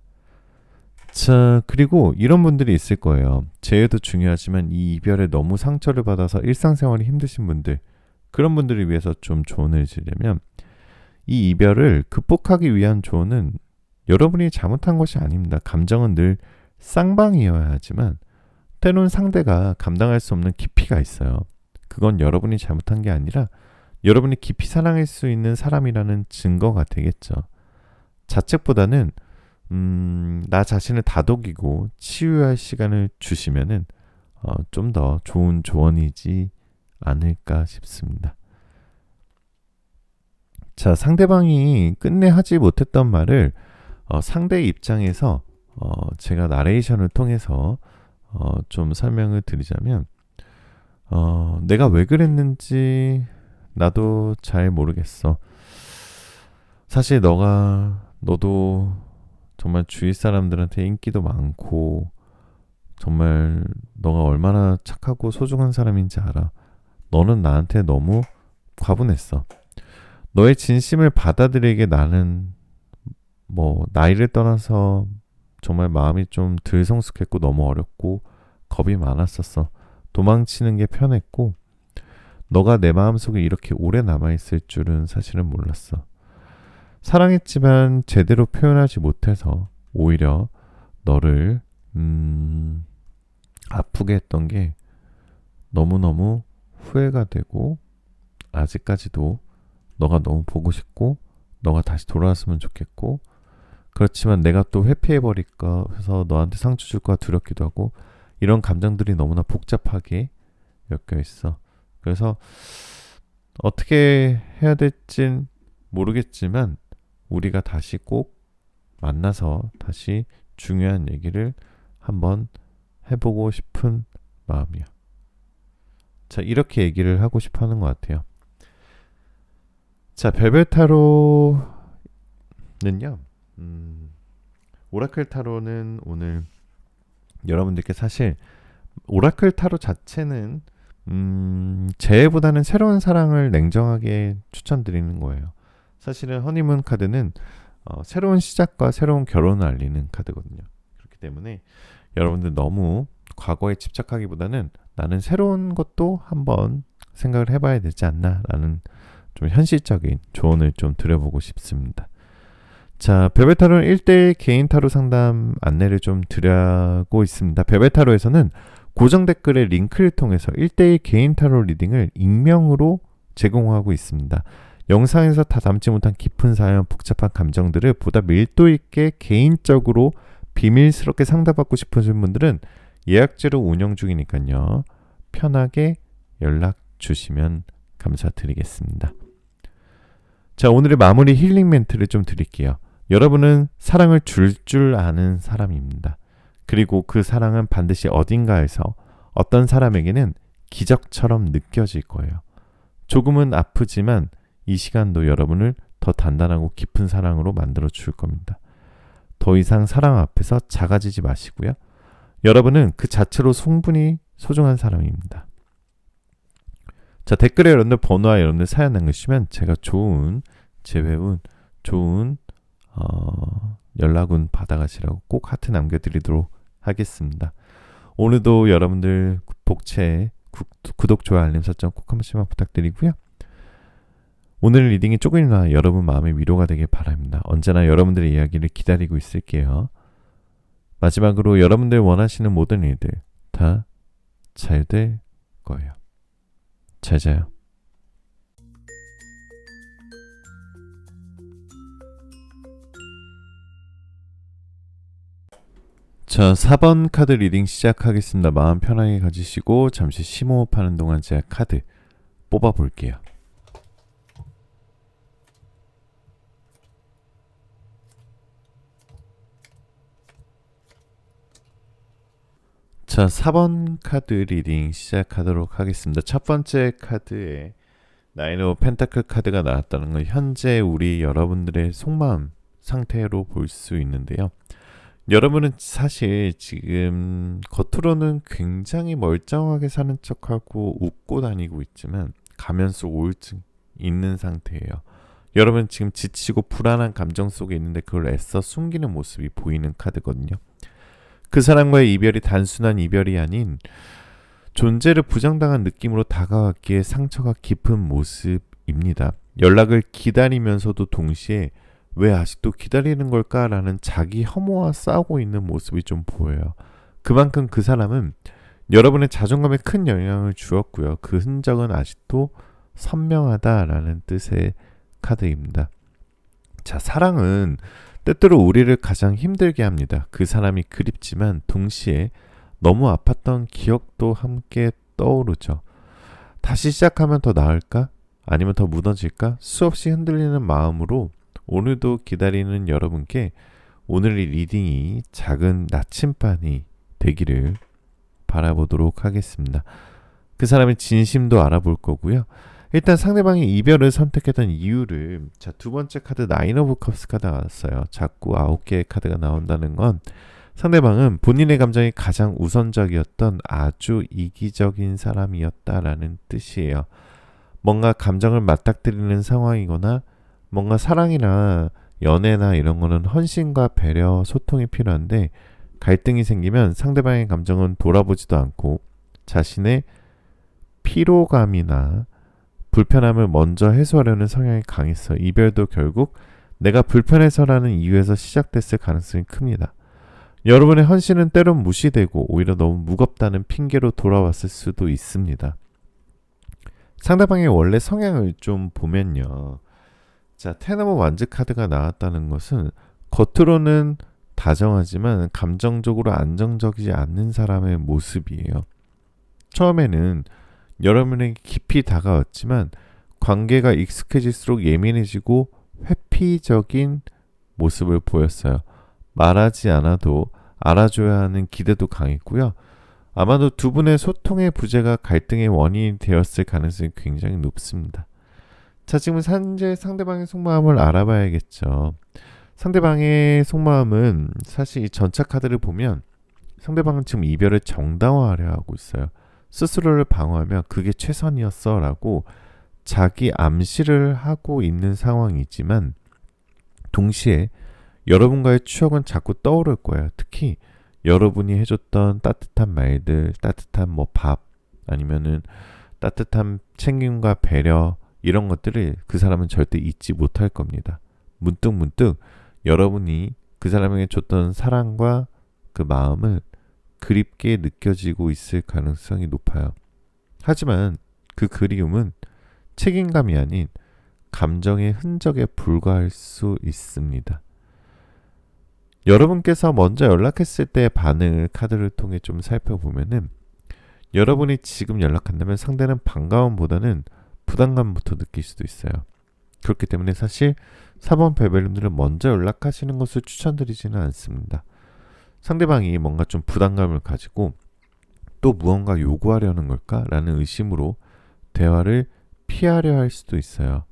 자, 그리고 이런 분들이 있을 거예요. 재회도 중요하지만 이 이별에 너무 상처를 받아서 일상생활이 힘드신 분들, 그런 분들을 위해서 좀 조언을 드리려면 이 이별을 극복하기 위한 조언은 여러분이 잘못한 것이 아닙니다. 감정은 늘 쌍방이어야 하지만 때론 상대가 감당할 수 없는 깊이가 있어요. 그건 여러분이 잘못한 게 아니라 여러분이 깊이 사랑할 수 있는 사람이라는 증거가 되겠죠. 자책보다는 나 자신을 다독이고 치유할 시간을 주시면은 좀 더 좋은 조언이지 않을까 싶습니다. 자, 상대방이 끝내 하지 못했던 말을 상대의 입장에서 제가 나레이션을 통해서 좀 설명을 드리자면 내가 왜 그랬는지 나도 잘 모르겠어. 사실 너도 정말 주위 사람들한테 인기도 많고 정말 너가 얼마나 착하고 소중한 사람인지 알아. 너는 나한테 너무 과분했어. 너의 진심을 받아들이게 나는 나이를 떠나서 정말 마음이 좀 덜 성숙했고 너무 어렵고 겁이 많았었어. 도망치는 게 편했고 너가 내 마음속에 이렇게 오래 남아있을 줄은 사실은 몰랐어. 사랑했지만 제대로 표현하지 못해서 오히려 너를 아프게 했던 게 너무너무 후회가 되고 아직까지도 너가 너무 보고 싶고 너가 다시 돌아왔으면 좋겠고 그렇지만 내가 또 회피해버릴까 해서 너한테 상처 줄까 두렵기도 하고 이런 감정들이 너무나 복잡하게 엮여 있어. 그래서 어떻게 해야 될진 모르겠지만 우리가 다시 꼭 만나서 다시 중요한 얘기를 한번 해보고 싶은 마음이야. 자, 이렇게 얘기를 하고 싶어 하는 것 같아요. 자, 별별 타로는요, 오라클 타로는 오늘 여러분들께 사실 오라클 타로 자체는 재해보다는 새로운 사랑을 냉정하게 추천드리는 거예요. 사실은 허니문 카드는 새로운 시작과 새로운 결혼을 알리는 카드거든요. 그렇기 때문에 여러분들 너무 과거에 집착하기보다는 나는 새로운 것도 한번 생각을 해봐야 되지 않나 라는 좀 현실적인 조언을 좀 드려보고 싶습니다. 자, 별별타로는 1대1 개인 타로 상담 안내를 좀 드리고 있습니다. 별별타로에서는 고정 댓글의 링크를 통해서 1대1 개인 타로 리딩을 익명으로 제공하고 있습니다. 영상에서 다 담지 못한 깊은 사연, 복잡한 감정들을 보다 밀도 있게 개인적으로 비밀스럽게 상담받고 싶으신 분들은 예약제로 운영 중이니까요. 편하게 연락 주시면 감사드리겠습니다. 자, 오늘의 마무리 힐링 멘트를 좀 드릴게요. 여러분은 사랑을 줄 아는 사람입니다. 그리고 그 사랑은 반드시 어딘가에서 어떤 사람에게는 기적처럼 느껴질 거예요. 조금은 아프지만 이 시간도 여러분을 더 단단하고 깊은 사랑으로 만들어 줄 겁니다. 더 이상 사랑 앞에서 작아지지 마시고요. 여러분은 그 자체로 충분히 소중한 사람입니다. 자, 댓글에 여러분들 번호와 여러분들 사연 남겨주시면 제가 좋은 재회운, 좋은 연락운 받아가시라고 꼭 하트 남겨드리도록 하겠습니다. 오늘도 여러분들 복채 구독, 좋아요, 알림 설정 꼭 한 번씩만 부탁드리고요. 오늘 리딩이 조금이나마 여러분 마음의 위로가 되길 바랍니다. 언제나 여러분들의 이야기를 기다리고 있을게요. 마지막으로 여러분들 원하시는 모든 일들 다 잘 될 거예요. 잘 자요. 자, 4번 카드 리딩 시작하겠습니다. 마음 편하게 가지시고 잠시 심호흡하는 동안 제가 카드 뽑아볼게요. 자, 4번 카드 리딩 시작하도록 하겠습니다. 첫 번째 카드에 나인 오브 펜타클 카드가 나왔다는 건 현재 우리 여러분들의 속마음 상태로 볼 수 있는데요. 여러분은 사실 지금 겉으로는 굉장히 멀쩡하게 사는 척하고 웃고 다니고 있지만 가면 속 우울증 있는 상태예요. 여러분 지금 지치고 불안한 감정 속에 있는데 그걸 애써 숨기는 모습이 보이는 카드거든요. 그 사람과의 이별이 단순한 이별이 아닌 존재를 부정당한 느낌으로 다가왔기에 상처가 깊은 모습입니다. 연락을 기다리면서도 동시에 왜 아직도 기다리는 걸까라는 자기 혐오와 싸우고 있는 모습이 좀 보여요. 그만큼 그 사람은 여러분의 자존감에 큰 영향을 주었고요. 그 흔적은 아직도 선명하다라는 뜻의 카드입니다. 자, 사랑은 때때로 우리를 가장 힘들게 합니다. 그 사람이 그립지만 동시에 너무 아팠던 기억도 함께 떠오르죠. 다시 시작하면 더 나을까? 아니면 더 무너질까? 수없이 흔들리는 마음으로 오늘도 기다리는 여러분께 오늘의 리딩이 작은 나침반이 되기를 바라보도록 하겠습니다. 그 사람의 진심도 알아볼 거고요. 일단 상대방이 이별을 선택했던 이유를, 자, 두 번째 카드 나인 오브 컵스 카드가 나왔어요. 자꾸 9개의 카드가 나온다는 건 상대방은 본인의 감정이 가장 우선적이었던 아주 이기적인 사람이었다라는 뜻이에요. 뭔가 감정을 맞닥뜨리는 상황이거나 뭔가 사랑이나 연애나 이런 거는 헌신과 배려, 소통이 필요한데 갈등이 생기면 상대방의 감정은 돌아보지도 않고 자신의 피로감이나 불편함을 먼저 해소하려는 성향이 강했어. 이별도 결국 내가 불편해서라는 이유에서 시작됐을 가능성이 큽니다. 여러분의 헌신은 때론 무시되고 오히려 너무 무겁다는 핑계로 돌아왔을 수도 있습니다. 상대방의 원래 성향을 좀 보면요. 자, 텐 오브 완즈 카드가 나왔다는 것은 겉으로는 다정하지만 감정적으로 안정적이지 않는 사람의 모습이에요. 처음에는 여러분에게 깊이 다가왔지만 관계가 익숙해질수록 예민해지고 회피적인 모습을 보였어요. 말하지 않아도 알아줘야 하는 기대도 강했고요. 아마도 두 분의 소통의 부재가 갈등의 원인이 되었을 가능성이 굉장히 높습니다. 자, 지금 현재 상대방의 속마음을 알아봐야겠죠. 상대방의 속마음은 사실 이 전차 카드를 보면 상대방은 지금 이별을 정당화하려 하고 있어요. 스스로를 방어하며 그게 최선이었어 라고 자기 암시를 하고 있는 상황이지만 동시에 여러분과의 추억은 자꾸 떠오를 거예요. 특히 여러분이 해줬던 따뜻한 말들, 따뜻한 뭐 밥, 아니면은 따뜻한 챙김과 배려, 이런 것들을 그 사람은 절대 잊지 못할 겁니다. 문득 여러분이 그 사람에게 줬던 사랑과 그 마음을 그립게 느껴지고 있을 가능성이 높아요. 하지만 그 그리움은 책임감이 아닌 감정의 흔적에 불과할 수 있습니다. 여러분께서 먼저 연락했을 때의 반응을 카드를 통해 좀 살펴보면은 여러분이 지금 연락한다면 상대는 반가움보다는 부담감부터 느낄 수도 있어요. 그렇기 때문에 사실 4번 베벨님들은 먼저 연락하시는 것을 추천드리지는 않습니다. 상대방이 뭔가 좀 부담감을 가지고 또 무언가 요구하려는 걸까? 라는 의심으로 대화를 피하려 할 수도 있어요.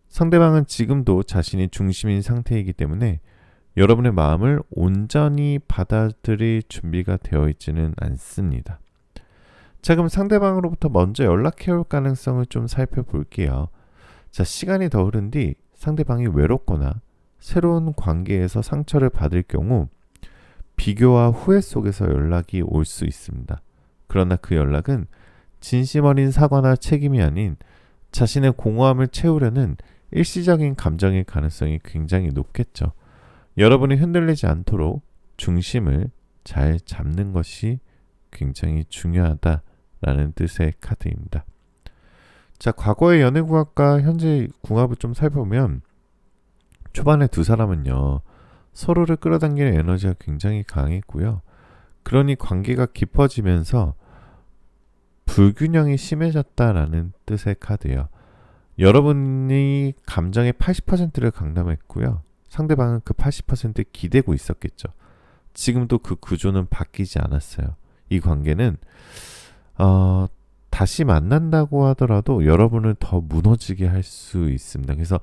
상대방은 지금도 자신이 중심인 상태이기 때문에 여러분의 마음을 온전히 받아들일 준비가 되어 있지는 않습니다. 자, 그럼 상대방으로부터 먼저 연락해올 가능성을 좀 살펴볼게요. 자, 시간이 더 흐른 뒤 상대방이 외롭거나 새로운 관계에서 상처를 받을 경우 비교와 후회 속에서 연락이 올 수 있습니다. 그러나 그 연락은 진심 어린 사과나 책임이 아닌 자신의 공허함을 채우려는 일시적인 감정일 가능성이 굉장히 높겠죠. 여러분이 흔들리지 않도록 중심을 잘 잡는 것이 굉장히 중요하다라는 뜻의 카드입니다. 자, 과거의 연애궁합과 현재 궁합을 좀 살펴보면 초반에 두 사람은요, 서로를 끌어당기는 에너지가 굉장히 강했고요. 그러니 관계가 깊어지면서 불균형이 심해졌다라는 뜻의 카드예요. 여러분이 감정의 80%를 강남했고요. 상대방은 그 80%에 기대고 있었겠죠. 지금도 그 구조는 바뀌지 않았어요. 이 관계는 다시 만난다고 하더라도 여러분을 더 무너지게 할 수 있습니다. 그래서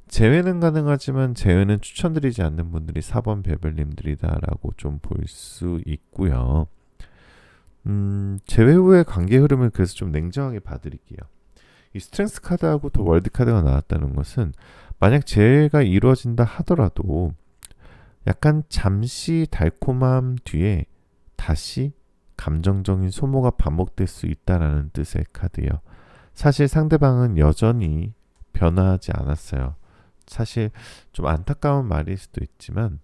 재회는 가능하지만 재회는 추천드리지 않는 분들이 4번 베벨님들이다라고 좀 볼 수 있고요. 재회 후의 관계 흐름을 그래서 좀 냉정하게 봐드릴게요. 이 스트렝스 카드하고 또 월드 카드가 나왔다는 것은 만약 재회가 이루어진다 하더라도 약간 잠시 달콤함 뒤에 다시 감정적인 소모가 반복될 수 있다라는 뜻의 카드예요. 사실 상대방은 여전히 변화하지 않았어요. 사실 좀 안타까운 말일 수도 있지만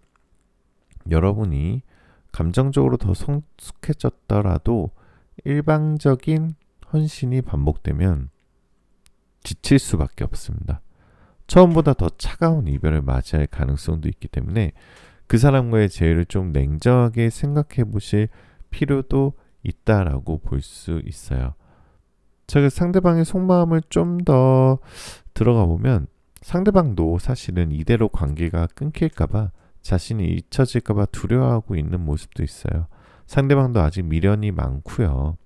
여러분이 감정적으로 더 성숙해졌더라도 일방적인 헌신이 반복되면 지칠 수밖에 없습니다. 처음보다 더 차가운 이별을 맞이할 가능성도 있기 때문에 그 사람과의 재회를 좀 냉정하게 생각해 보실 필요도 있다라고 볼 수 있어요. 제가 상대방의 속마음을 좀 더 들어가 보면 상대방도 사실은 이대로 관계가 끊길까봐 자신이 잊혀질까봐 두려워하고 있는 모습도 있어요. 상대방도 아직 미련이 많고요.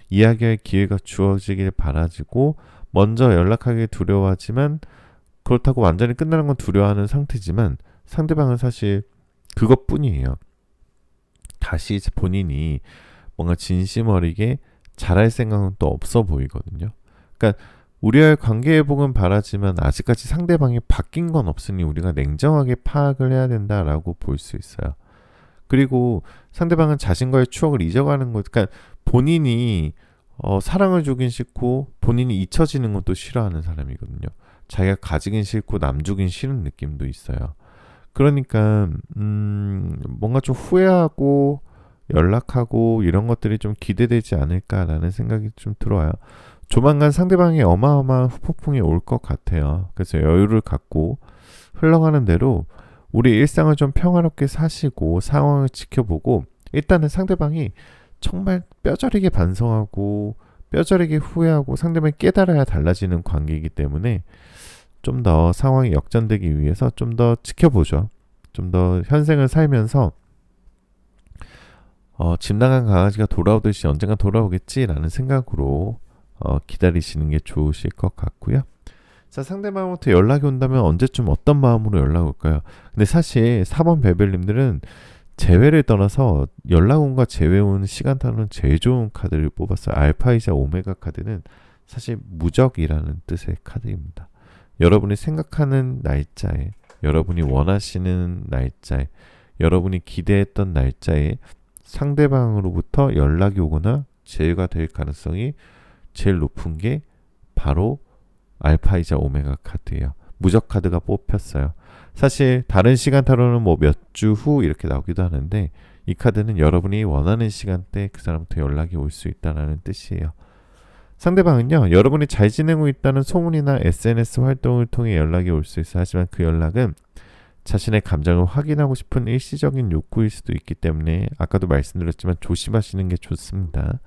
이야기할 기회가 주어지길 바라지고 먼저 연락하기 두려워하지만 그렇다고 완전히 끝나는 건 두려워하는 상태지만 상대방은 사실 그것뿐이에요. 다시 본인이 뭔가 진심 어리게 잘할 생각은 또 없어 보이거든요. 그러니까 우리와의 관계 회복은 바라지만 아직까지 상대방이 바뀐 건 없으니 우리가 냉정하게 파악을 해야 된다라고 볼 수 있어요. 그리고 상대방은 자신과의 추억을 잊어가는 것, 그러니까 본인이 사랑을 주긴 싫고 본인이 잊혀지는 것도 싫어하는 사람이거든요. 자기가 가지긴 싫고 남 주긴 싫은 느낌도 있어요. 그러니까 뭔가 좀 후회하고 연락하고 이런 것들이 좀 기대되지 않을까라는 생각이 좀 들어요. 조만간 상대방이 어마어마한 후폭풍이 올 것 같아요. 그래서 여유를 갖고 흘러가는 대로 우리 일상을 좀 평화롭게 사시고 상황을 지켜보고 일단은 상대방이 정말 뼈저리게 반성하고 뼈저리게 후회하고 상대방이 깨달아야 달라지는 관계이기 때문에 좀 더 상황이 역전되기 위해서 좀 더 지켜보죠. 좀 더 현생을 살면서 집 나간 강아지가 돌아오듯이 언젠가 돌아오겠지라는 생각으로 기다리시는 게 좋으실 것 같고요. 자, 상대방부터 연락이 온다면 언제쯤 어떤 마음으로 연락 올까요? 근데 사실 4번 베벨님들은 재회를 떠나서 연락 온과 재회 온 시간타로는 제일 좋은 카드를 뽑았어요. 알파이자 오메가 카드는 사실 무적이라는 뜻의 카드입니다. 여러분이 생각하는 날짜에, 여러분이 원하시는 날짜에, 여러분이 기대했던 날짜에 상대방으로부터 연락이 오거나 재회가 될 가능성이 제일 높은 게 바로 알파이자 오메가 카드예요. 무적 카드가 뽑혔어요. 사실 다른 시간타로는 뭐 몇 주 후 이렇게 나오기도 하는데 이 카드는 여러분이 원하는 시간대에 그 사람부터 연락이 올 수 있다는 뜻이에요. 상대방은요, 여러분이 잘 지내고 있다는 소문이나 SNS 활동을 통해 연락이 올 수 있어요. 하지만 그 연락은 자신의 감정을 확인하고 싶은 일시적인 욕구일 수도 있기 때문에 아까도 말씀드렸지만 조심하시는 게 좋습니다.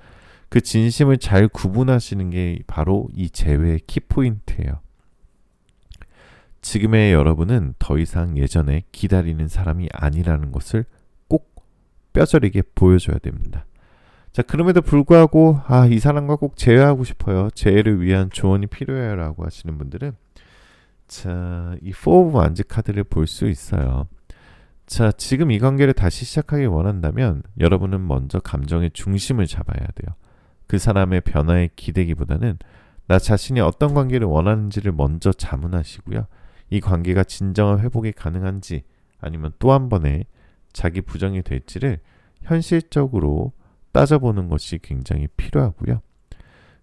그 진심을 잘 구분하시는 게 바로 이 재회의 키포인트예요. 지금의 여러분은 더 이상 예전에 기다리는 사람이 아니라는 것을 꼭 뼈저리게 보여줘야 됩니다. 자, 그럼에도 불구하고 이 사람과 꼭 재회하고 싶어요. 재회를 위한 조언이 필요해요 라고 하시는 분들은 자, 이 4 오브 완즈 카드를 볼 수 있어요. 자, 지금 이 관계를 다시 시작하기 원한다면 여러분은 먼저 감정의 중심을 잡아야 돼요. 그 사람의 변화에 기대기보다는 나 자신이 어떤 관계를 원하는지를 먼저 자문하시고요. 이 관계가 진정한 회복이 가능한지 아니면 또 한 번의 자기 부정이 될지를 현실적으로 따져보는 것이 굉장히 필요하고요.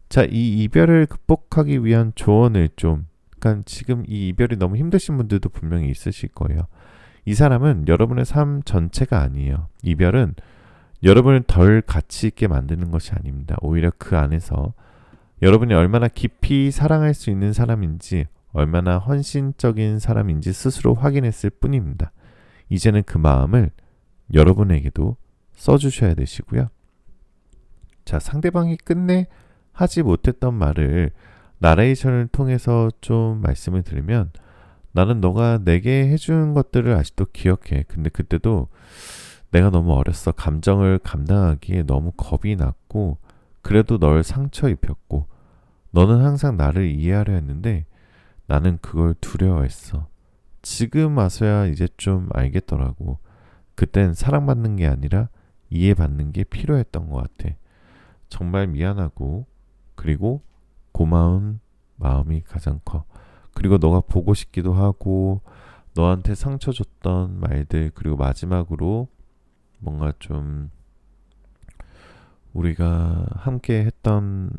자, 이 이별을 극복하기 위한 조언을 그러니까 지금 이 이별이 너무 힘드신 분들도 분명히 있으실 거예요. 이 사람은 여러분의 삶 전체가 아니에요. 이별은 여러분을 덜 가치 있게 만드는 것이 아닙니다. 오히려 그 안에서 여러분이 얼마나 깊이 사랑할 수 있는 사람인지, 얼마나 헌신적인 사람인지 스스로 확인했을 뿐입니다. 이제는 그 마음을 여러분에게도 써주셔야 되시고요. 자, 상대방이 끝내 하지 못했던 말을 나레이션을 통해서 좀 말씀을 드리면, 나는 너가 내게 해준 것들을 아직도 기억해. 근데 그때도 내가 너무 어렸어. 감정을 감당하기에 너무 겁이 났고, 그래도 널 상처 입혔고, 너는 항상 나를 이해하려 했는데 나는 그걸 두려워했어. 지금 와서야 이제 좀 알겠더라고. 그땐 사랑받는 게 아니라 이해받는 게 필요했던 것 같아. 정말 미안하고 그리고 고마운 마음이 가장 커. 그리고 너가 보고 싶기도 하고 너한테 상처 줬던 말들, 그리고 마지막으로 뭔가 좀 우리가 함께 했던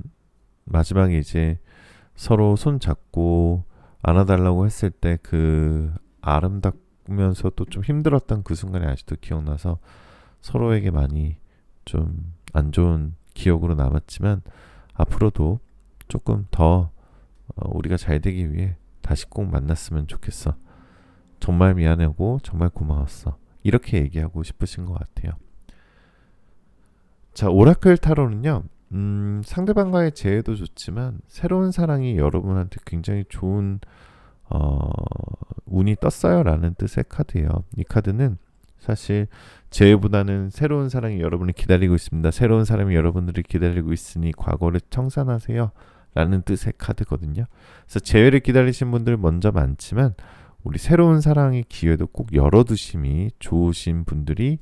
마지막에 이제 서로 손 잡고 안아달라고 했을 때 그 아름답면서도 좀 힘들었던 그 순간이 아직도 기억나서 서로에게 많이 좀 안 좋은 기억으로 남았지만 앞으로도 조금 더 우리가 잘 되기 위해 다시 꼭 만났으면 좋겠어. 정말 미안하고 정말 고마웠어. 이렇게 얘기하고 싶으신 것 같아요. 자, 오라클 타로는요, 상대방과의 재회도 좋지만 새로운 사랑이 여러분한테 굉장히 좋은 운이 떴어요 라는 뜻의 카드예요. 이 카드는 사실 재회보다는 새로운 사랑이 여러분을 기다리고 있습니다. 새로운 사람이 여러분들을 기다리고 있으니 과거를 청산하세요 라는 뜻의 카드거든요. 그래서 재회를 기다리신 분들 먼저 많지만 우리 새로운 사랑의 기회도 꼭 열어두심이 좋으신 분들이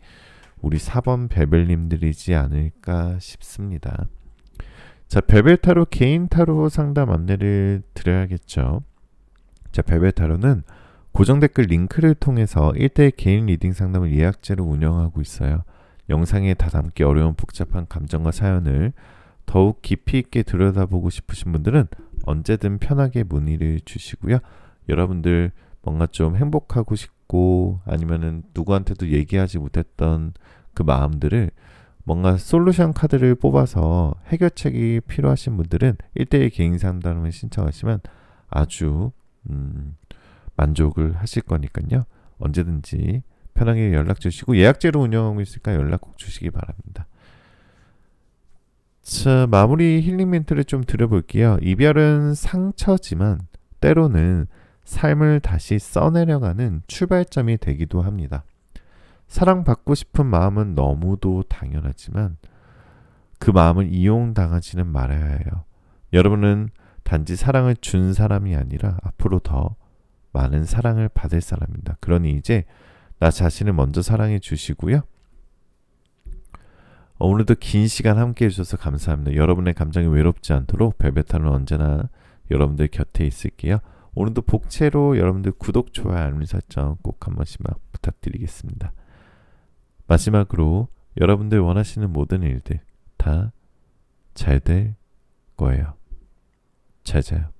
우리 4번 베벨님들이지 않을까 싶습니다. 자, 베벨 타로 개인 타로 상담 안내를 드려야겠죠. 자, 베벨 타로는 고정 댓글 링크를 통해서 1대1 개인 리딩 상담을 예약제로 운영하고 있어요. 영상에 다 담기 어려운 복잡한 감정과 사연을 더욱 깊이 있게 들여다보고 싶으신 분들은 언제든 편하게 문의를 주시고요. 여러분들 뭔가 좀 행복하고 싶고 아니면은 누구한테도 얘기하지 못했던 그 마음들을 뭔가 솔루션 카드를 뽑아서 해결책이 필요하신 분들은 1대1 개인 상담을 신청하시면 아주 만족을 하실 거니까요. 언제든지 편하게 연락 주시고 예약제로 운영하고 있으니까 연락 꼭 주시기 바랍니다. 자, 마무리 힐링 멘트를 좀 드려볼게요. 이별은 상처지만 때로는 삶을 다시 써내려가는 출발점이 되기도 합니다. 사랑받고 싶은 마음은 너무도 당연하지만 그 마음을 이용당하지는 말아야 해요. 여러분은 단지 사랑을 준 사람이 아니라 앞으로 더 많은 사랑을 받을 사람입니다. 그러니 이제 나 자신을 먼저 사랑해 주시고요. 오늘도 긴 시간 함께 해주셔서 감사합니다. 여러분의 감정이 외롭지 않도록 벨벳타는 언제나 여러분들 곁에 있을게요. 오늘도 복채로 여러분들 구독, 좋아요, 알림 설정 꼭 한 번씩만 부탁드리겠습니다. 마지막으로 여러분들 원하시는 모든 일들 다 잘 될 거예요. 잘 자요.